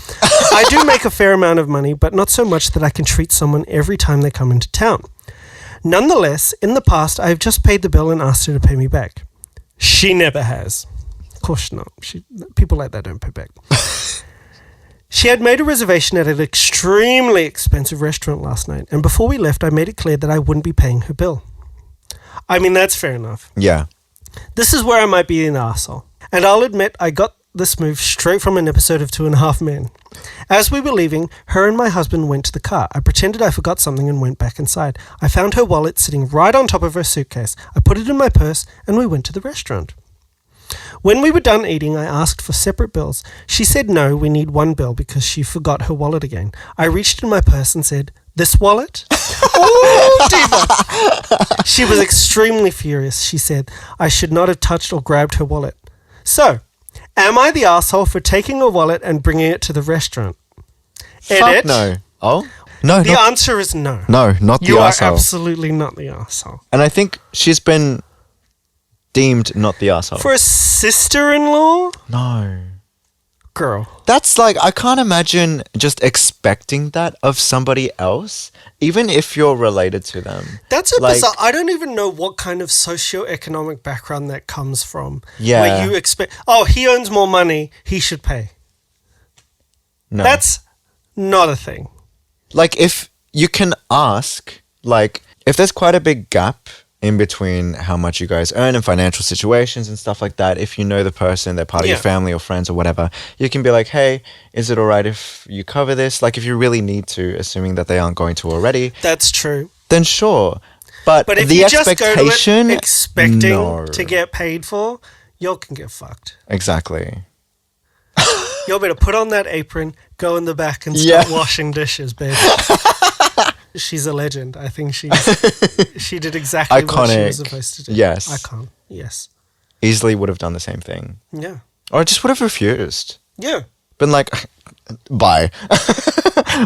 Speaker 2: I do make a fair amount of money, but not so much that I can treat someone every time they come into town. Nonetheless, in the past, I have just paid the bill and asked her to pay me back. She never has. Of course not. People like that don't pay back. She had made a reservation at an extremely expensive restaurant last night, and before we left, I made it clear that I wouldn't be paying her bill. I mean, that's fair enough.
Speaker 1: Yeah.
Speaker 2: This is where I might be an arsehole. And I'll admit I got this move straight from an episode of 2.5 Men. As we were leaving, her and my husband went to the car. I pretended I forgot something and went back inside. I found her wallet sitting right on top of her suitcase. I put it in my purse and we went to the restaurant. When we were done eating, I asked for separate bills. She said no, we need one bill because she forgot her wallet again. I reached in my purse and said, "This wallet?" Ooh, diva. She was extremely furious. She said I should not have touched or grabbed her wallet. So, am I the asshole for taking a wallet and bringing it to the restaurant?
Speaker 1: Fuck no. Oh? No,
Speaker 2: The answer is no.
Speaker 1: No, not the
Speaker 2: You are
Speaker 1: arsehole.
Speaker 2: absolutely not the asshole.
Speaker 1: And I think she's been deemed not the arsehole.
Speaker 2: For a sister-in-law?
Speaker 1: No.
Speaker 2: Girl.
Speaker 1: That's like, I can't imagine just expecting that of somebody else, even if you're related to them.
Speaker 2: That's a
Speaker 1: Like-
Speaker 2: bizarre. I don't even know what kind of socio-economic background that comes from.
Speaker 1: Yeah.
Speaker 2: Where you expect, oh, he earns more money, he should pay.
Speaker 1: No.
Speaker 2: That's not a thing.
Speaker 1: Like, if you can ask, like, if there's quite a big gap in between how much you guys earn in financial situations and stuff like that, if you know the person, they're part of your
Speaker 2: Yeah.
Speaker 1: family or friends or whatever, you can be like, hey, is it all right if you cover this? Like, if you really need to, assuming that they aren't going to already,
Speaker 2: That's true.
Speaker 1: then sure. But
Speaker 2: But if
Speaker 1: the
Speaker 2: you just go to
Speaker 1: expectation,
Speaker 2: it expecting
Speaker 1: no.
Speaker 2: to get paid for, you can get fucked.
Speaker 1: Exactly.
Speaker 2: You better put on that apron, go in the back and
Speaker 1: Yeah.
Speaker 2: start washing dishes, babe. She's a legend. I think she did exactly what she
Speaker 1: Iconic.
Speaker 2: was supposed to do.
Speaker 1: Yes.
Speaker 2: Icon. Yes.
Speaker 1: Easily would have done the same thing.
Speaker 2: Yeah.
Speaker 1: Or just would have refused.
Speaker 2: Yeah.
Speaker 1: Been like, bye.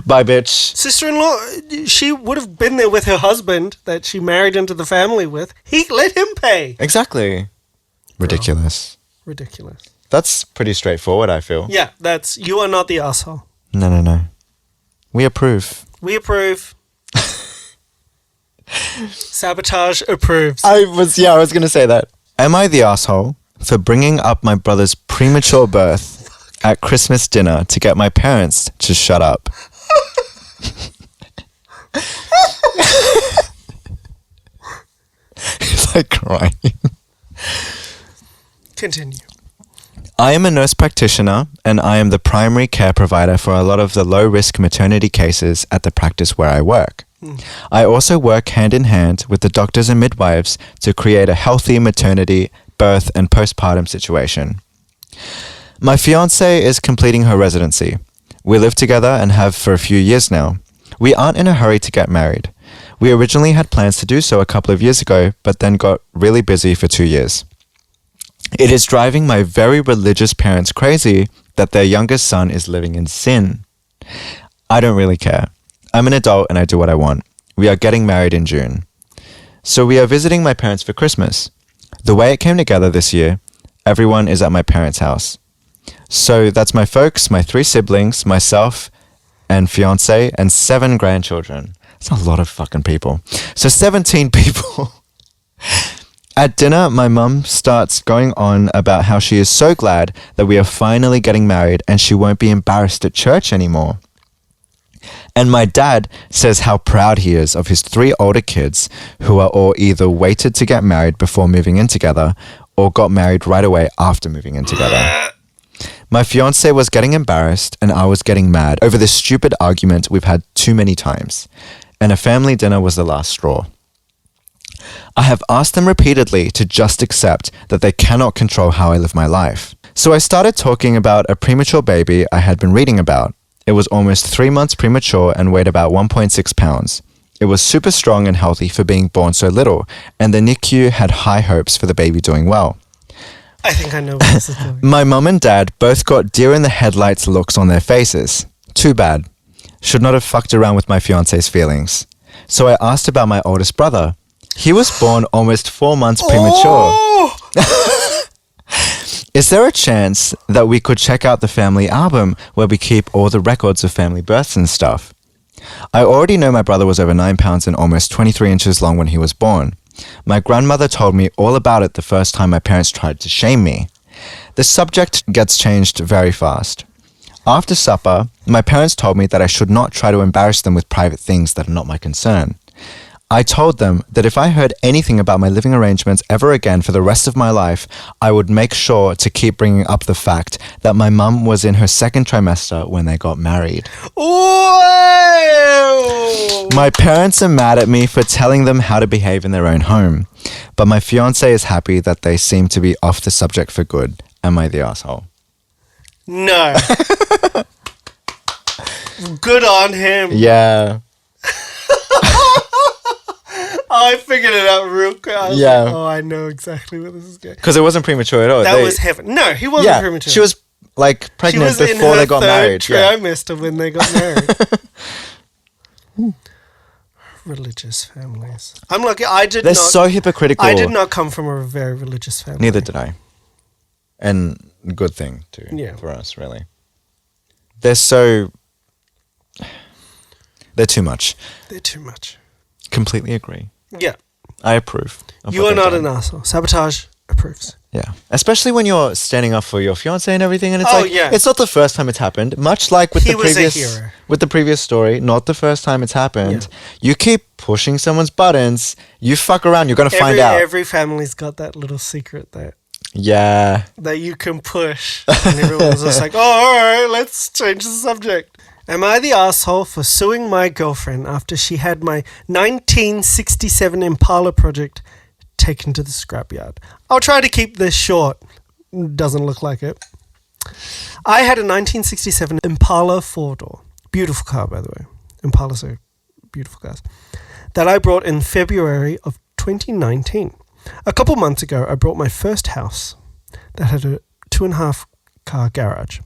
Speaker 1: Bye, bitch.
Speaker 2: Sister-in-law, she would have been there with her husband that she married into the family with. He let him pay.
Speaker 1: Exactly. Ridiculous.
Speaker 2: Ridiculous.
Speaker 1: That's pretty straightforward, I feel.
Speaker 2: Yeah, you are not the asshole.
Speaker 1: No. We approve.
Speaker 2: We approve. Sabotage approves.
Speaker 1: I was going to say that. Am I the asshole for bringing up my brother's premature birth at Christmas dinner to get my parents to shut up? He's like crying.
Speaker 2: Continue.
Speaker 1: I am a nurse practitioner and I am the primary care provider for a lot of the low-risk maternity cases at the practice where I work. I also work hand in hand with the doctors and midwives to create a healthy maternity, birth and postpartum situation. My fiancée is completing her residency. We live together and have for a few years now. We aren't in a hurry to get married. We originally had plans to do so a couple of years ago, but then got really busy for 2 years. It is driving my very religious parents crazy that their youngest son is living in sin. I don't really care. I'm an adult and I do what I want. We are getting married in June. So we are visiting my parents for Christmas. The way it came together this year, everyone is at my parents' house. So that's my folks, my 3 siblings, myself, and fiance, and 7 grandchildren. That's a lot of fucking people. So 17 people. At dinner, my mum starts going on about how she is so glad that we are finally getting married and she won't be embarrassed at church anymore. And my dad says how proud he is of his 3 older kids who are all either waited to get married before moving in together or got married right away after moving in together. My fiance was getting embarrassed and I was getting mad over this stupid argument we've had too many times. And a family dinner was the last straw. I have asked them repeatedly to just accept that they cannot control how I live my life. So I started talking about a premature baby I had been reading about. It was almost 3 months premature and weighed about 1.6 pounds. It was super strong and healthy for being born so little, and the NICU had high hopes for the baby doing well.
Speaker 2: I think I know what this is doing.
Speaker 1: My mum and dad both got deer in the headlights looks on their faces. Too bad. Should not have fucked around with my fiance's feelings. So I asked about my oldest brother. He was born almost 4 months premature.
Speaker 2: Oh!
Speaker 1: Is there a chance that we could check out the family album where we keep all the records of family births and stuff? I already know my brother was over 9 pounds and almost 23 inches long when he was born. My grandmother told me all about it the first time my parents tried to shame me. The subject gets changed very fast. After supper, my parents told me that I should not try to embarrass them with private things that are not my concern. I told them that if I heard anything about my living arrangements ever again for the rest of my life, I would make sure to keep bringing up the fact that my mum was in her 2nd trimester when they got married.
Speaker 2: Whoa!
Speaker 1: My parents are mad at me for telling them how to behave in their own home, but my fiance is happy that they seem to be off the subject for good. Am I the asshole?
Speaker 2: No. Good on him.
Speaker 1: Yeah.
Speaker 2: I figured it out real quick. I was
Speaker 1: Yeah.
Speaker 2: like, oh, I know exactly where this is going.
Speaker 1: Because it wasn't premature at all.
Speaker 2: That was heaven. No, he wasn't premature.
Speaker 1: She was like pregnant
Speaker 2: She was
Speaker 1: before
Speaker 2: in her
Speaker 1: they got married.
Speaker 2: trimester when they got married. Religious families. I'm lucky.
Speaker 1: They're so hypocritical.
Speaker 2: I did not come from a very religious family.
Speaker 1: Neither did I. And good thing too for us, really. They're too much.
Speaker 2: They're too much.
Speaker 1: Completely agree.
Speaker 2: Yeah.
Speaker 1: I approve.
Speaker 2: You are not an asshole. Sabotage approves.
Speaker 1: Yeah. Especially when you're standing up for your fiance and everything, and it's
Speaker 2: yeah.
Speaker 1: it's not the first time it's happened. Much like with
Speaker 2: He was a hero.
Speaker 1: with the previous story, not the first time it's happened.
Speaker 2: Yeah.
Speaker 1: You keep pushing someone's buttons, you fuck around, you're gonna find out.
Speaker 2: Every family's got that little secret that you can push, and everyone's just like, "Oh, all right, let's change the subject." Am I the asshole for suing my girlfriend after she had my 1967 Impala project taken to the scrapyard? I'll try to keep this short. Doesn't look like it. I had a 1967 Impala 4-door. Beautiful car, by the way. Impalas are beautiful cars. That I brought in February of 2019. A couple months ago, I bought my first house that had a 2.5 car garage.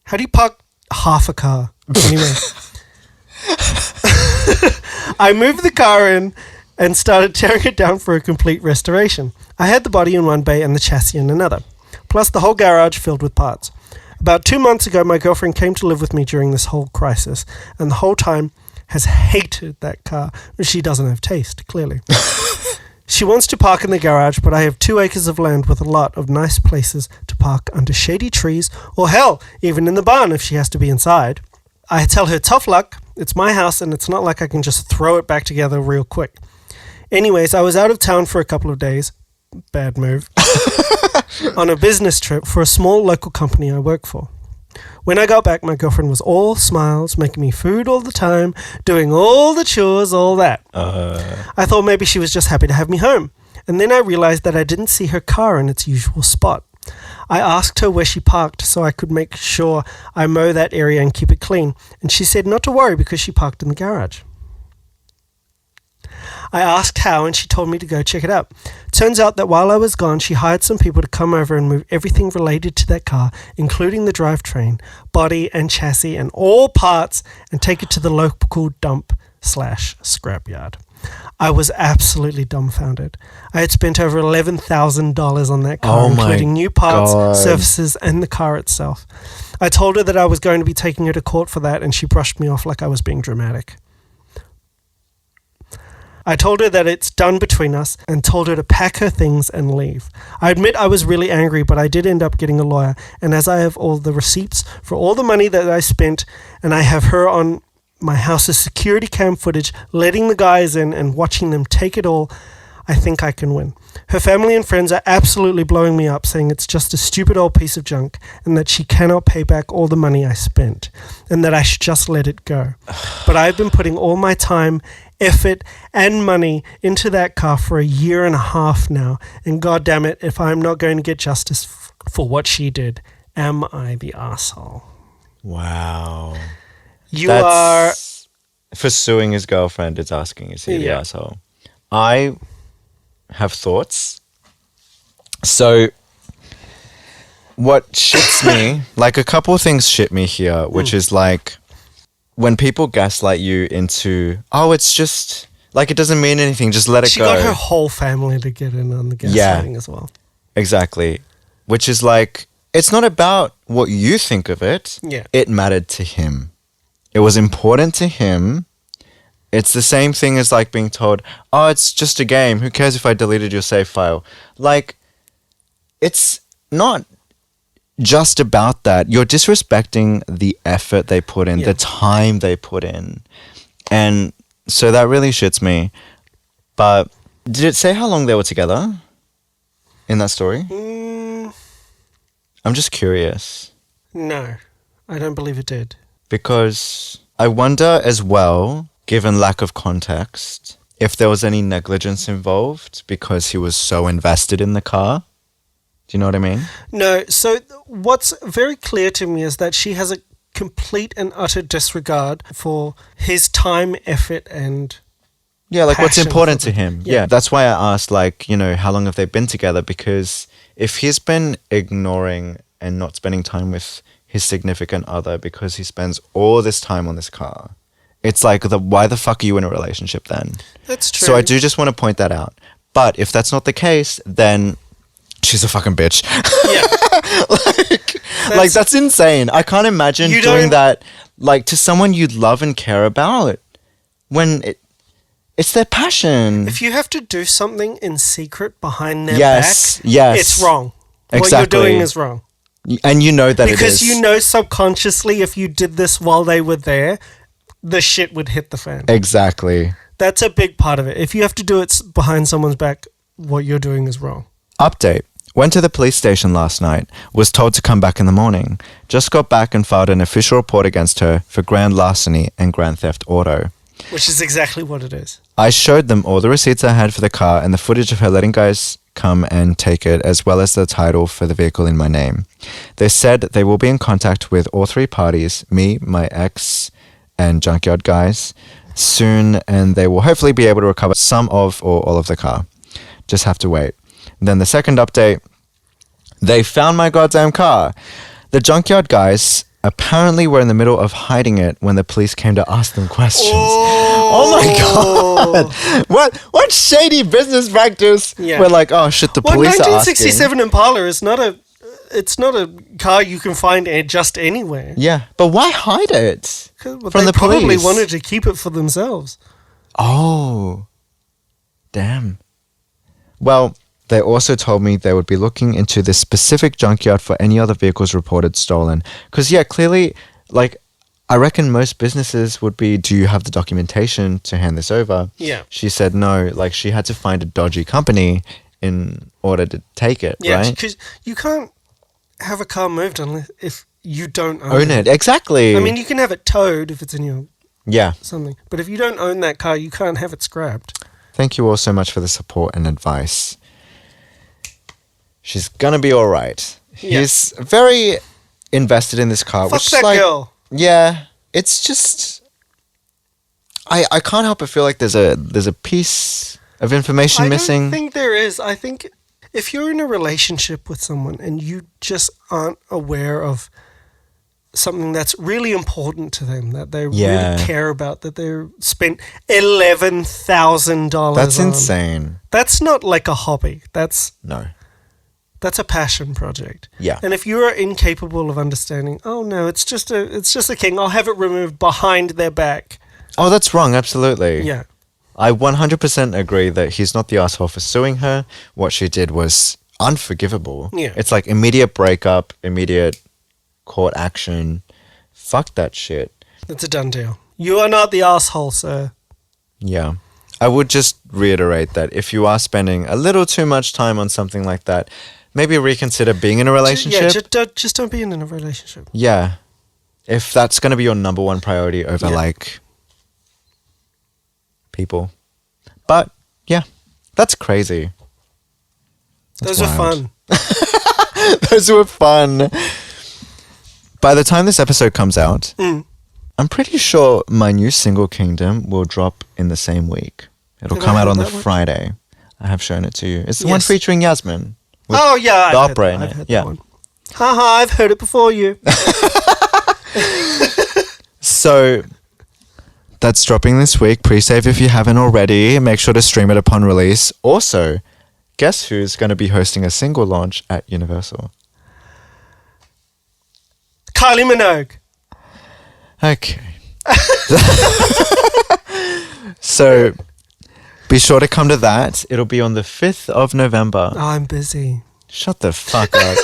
Speaker 2: How do you park half a car? Anyway. I moved the car in and started tearing it down for a complete restoration. I had the body in one bay and the chassis in another, plus the whole garage filled with parts. About 2 months ago, my girlfriend came to live with me during this whole crisis, and the whole time has hated that car. She doesn't have taste, clearly. She wants to park in the garage, but I have 2 acres of land with a lot of nice places to park under shady trees, or hell, even in the barn if she has to be inside. I tell her, tough luck, it's my house and it's not like I can just throw it back together real quick. Anyways, I was out of town for a couple of days, bad move, on a business trip for a small local company I work for. When I got back, my girlfriend was all smiles, making me food all the time, doing all the chores, all that. I thought maybe she was just happy to have me home. And then I realized that I didn't see her car in its usual spot. I asked her where she parked so I could make sure I mow that area and keep it clean. And she said not to worry because she parked in the garage. I asked how, and she told me to go check it out. Turns out that while I was gone, she hired some people to come over and move everything related to that car, including the drivetrain, body and chassis, and all parts, and take it to the local dump/scrapyard. I was absolutely dumbfounded. I had spent over $11,000 on that car, including new parts, services, and the car itself. I told her that I was going to be taking her to court for that, and she brushed me off like I was being dramatic. I told her that it's done between us and told her to pack her things and leave. I admit I was really angry, but I did end up getting a lawyer, and as I have all the receipts for all the money that I spent, and I have her on my house's security cam footage, letting the guys in and watching them take it all, I think I can win. Her family and friends are absolutely blowing me up, saying it's just a stupid old piece of junk and that she cannot pay back all the money I spent and that I should just let it go. But I've been putting all my time, effort, and money into that car for a year and a half now, and God damn it, if I'm not going to get justice for what she did, am I the asshole?
Speaker 1: Wow.
Speaker 2: That's
Speaker 1: for suing his girlfriend, it's asking, is he the asshole? I have thoughts. So what shits me, like a couple of things shit me here, which is like when people gaslight you into, oh, it's just like it doesn't mean anything, just let it go.
Speaker 2: She got her whole family to get in on the gaslighting as well.
Speaker 1: Exactly. Which is like, it's not about what you think of it.
Speaker 2: Yeah.
Speaker 1: It mattered to him. It was important to him. It's the same thing as like being told, oh, it's just a game. Who cares if I deleted your save file? Like, it's not just about that. You're disrespecting the effort they put in, the time they put in. And so that really shits me. But did it say how long they were together in that story? I'm just curious.
Speaker 2: No, I don't believe it did. Because
Speaker 1: I wonder as well, given lack of context, if there was any negligence involved because he was so invested in the car. Do you know what I mean? No.
Speaker 2: So what's very clear to me is that she has a complete and utter disregard for his time, effort, and
Speaker 1: like what's important to him. Yeah. That's why I asked, like, you know, how long have they been together? Because if he's been ignoring and not spending time with his significant other because he spends all this time on this car, it's like, why the fuck are you in a relationship then?
Speaker 2: That's true.
Speaker 1: So I do just want to point that out. But if that's not the case, then she's a fucking bitch. Yeah. like that's insane. I can't imagine doing that like to someone you love and care about when it's their passion.
Speaker 2: If you have to do something in secret behind their back, it's wrong.
Speaker 1: Exactly.
Speaker 2: What you're doing is wrong.
Speaker 1: And you know that it is.
Speaker 2: Because you know subconsciously if you did this while they were there, the shit would hit the fan.
Speaker 1: Exactly.
Speaker 2: That's a big part of it. If you have to do it behind someone's back, what you're doing is wrong.
Speaker 1: Update. Went to the police station last night. Was told to come back in the morning. Just got back and filed an official report against her for grand larceny and grand theft auto.
Speaker 2: Which is exactly what it is.
Speaker 1: I showed them all the receipts I had for the car and the footage of her letting guys come and take it, as well as the title for the vehicle in my name. They said they will be in contact with all three parties, me, my ex, and junkyard guys, soon, and they will hopefully be able to recover some of or all of the car. Just have to wait. Then the second update, they found my goddamn car. The junkyard guys apparently were in the middle of hiding it when the police came to ask them questions. Oh my god! What shady business practice? Yeah. We're like, oh shit, the police are asking.
Speaker 2: 1967 Impala is not a car you can find just anywhere.
Speaker 1: Yeah, but why hide it from the police? They
Speaker 2: probably wanted to keep it for themselves.
Speaker 1: Oh, damn. Well, they also told me they would be looking into this specific junkyard for any other vehicles reported stolen. Because, yeah, clearly, like, I reckon most businesses would be, do you have the documentation to hand this over?
Speaker 2: Yeah.
Speaker 1: She said no. Like, she had to find a dodgy company in order to take it, right?
Speaker 2: Yeah, because you can't have a car moved unless if you don't
Speaker 1: own it. Exactly.
Speaker 2: I mean, you can have it towed if it's in your something. But if you don't own that car, you can't have it scrapped.
Speaker 1: Thank you all so much for the support and advice. She's gonna be all right. Yeah. He's very invested in this car.
Speaker 2: Fuck that girl.
Speaker 1: Yeah, it's just... I can't help but feel like there's a piece of information missing.
Speaker 2: I don't think there is. I think if you're in a relationship with someone and you just aren't aware of something that's really important to them, that they really care about, that they spent $11,000.
Speaker 1: That's insane.
Speaker 2: That's not like a hobby. That's a passion project.
Speaker 1: Yeah.
Speaker 2: And if you are incapable of understanding, oh no, it's just a king, I'll have it removed behind their back.
Speaker 1: Oh, that's wrong. Absolutely.
Speaker 2: Yeah.
Speaker 1: I 100% agree that he's not the asshole for suing her. What she did was unforgivable.
Speaker 2: Yeah.
Speaker 1: It's like immediate breakup, immediate court action. Fuck that shit.
Speaker 2: It's a done deal. You are not the asshole, sir.
Speaker 1: Yeah. I would just reiterate that if you are spending a little too much time on something like that, maybe reconsider being in a relationship.
Speaker 2: Yeah, just don't be in a relationship.
Speaker 1: Yeah. If that's going to be your number one priority over like people. But yeah, that's crazy.
Speaker 2: Those were fun.
Speaker 1: Those were fun. By the time this episode comes out, I'm pretty sure my new single Kingdom will drop in the same week. It'll come out on the Friday. I have shown it to you. It's the one featuring Yasmin.
Speaker 2: Oh yeah,
Speaker 1: the opera in it. Yeah.
Speaker 2: Haha, I've heard it before you.
Speaker 1: So that's dropping this week. Pre-save if you haven't already. Make sure to stream it upon release. Also, guess who's going to be hosting a single launch at Universal?
Speaker 2: Kylie Minogue.
Speaker 1: Okay. So be sure to come to that. It'll be on the 5th of November.
Speaker 2: Oh, I'm busy.
Speaker 1: Shut the fuck up.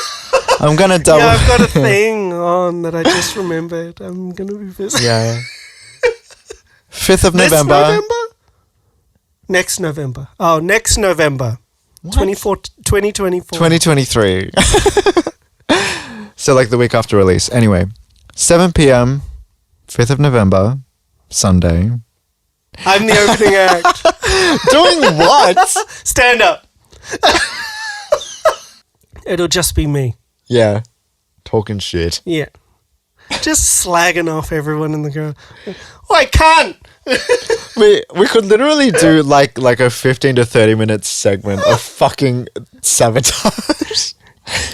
Speaker 1: I'm going to double...
Speaker 2: Yeah, I've got a thing on that I just remembered. I'm going to be busy.
Speaker 1: Yeah. 5th of November.
Speaker 2: Next November. Oh, next November. 2024.
Speaker 1: 2023. So like the week after release. Anyway, 7 p.m, 5th of November, Sunday.
Speaker 2: I'm the opening act.
Speaker 1: Doing what?
Speaker 2: Stand up. It'll just be me.
Speaker 1: Yeah. Talking shit.
Speaker 2: Yeah. Just slagging off everyone in the crowd. Oh, I can't.
Speaker 1: We could literally do like a 15 to 30 minute segment of fucking Sabotage.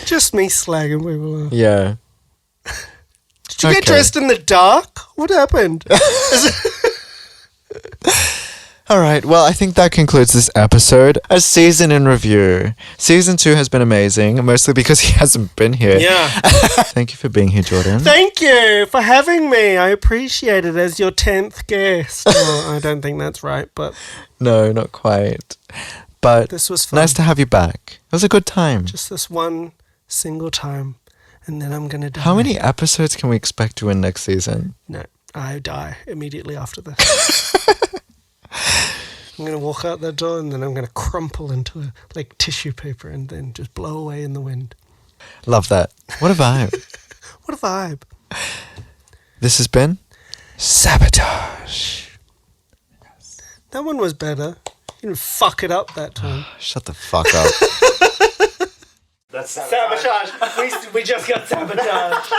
Speaker 2: Just me slagging people off.
Speaker 1: Yeah.
Speaker 2: Did you get dressed in the dark? What happened?
Speaker 1: All right. Well, I think that concludes this episode. A season in review. Season 2 has been amazing, mostly because he hasn't been here.
Speaker 2: Yeah.
Speaker 1: Thank you for being here, Jordan.
Speaker 2: Thank you for having me. I appreciate it as your 10th guest. Well, I don't think that's right, but...
Speaker 1: No, not quite. But
Speaker 2: this was fun.
Speaker 1: Nice to have you back. It was a good time.
Speaker 2: Just this one single time, and then I'm going to die.
Speaker 1: How many episodes can we expect to win next season?
Speaker 2: No, I die immediately after this. I'm going to walk out that door and then I'm going to crumple into like tissue paper and then just blow away in the wind.
Speaker 1: Love that. What a vibe.
Speaker 2: What a vibe.
Speaker 1: This has been Sabotage.
Speaker 2: That one was better. You didn't fuck it up that time.
Speaker 1: Shut the fuck up.
Speaker 2: That's sabotage. We just got sabotage.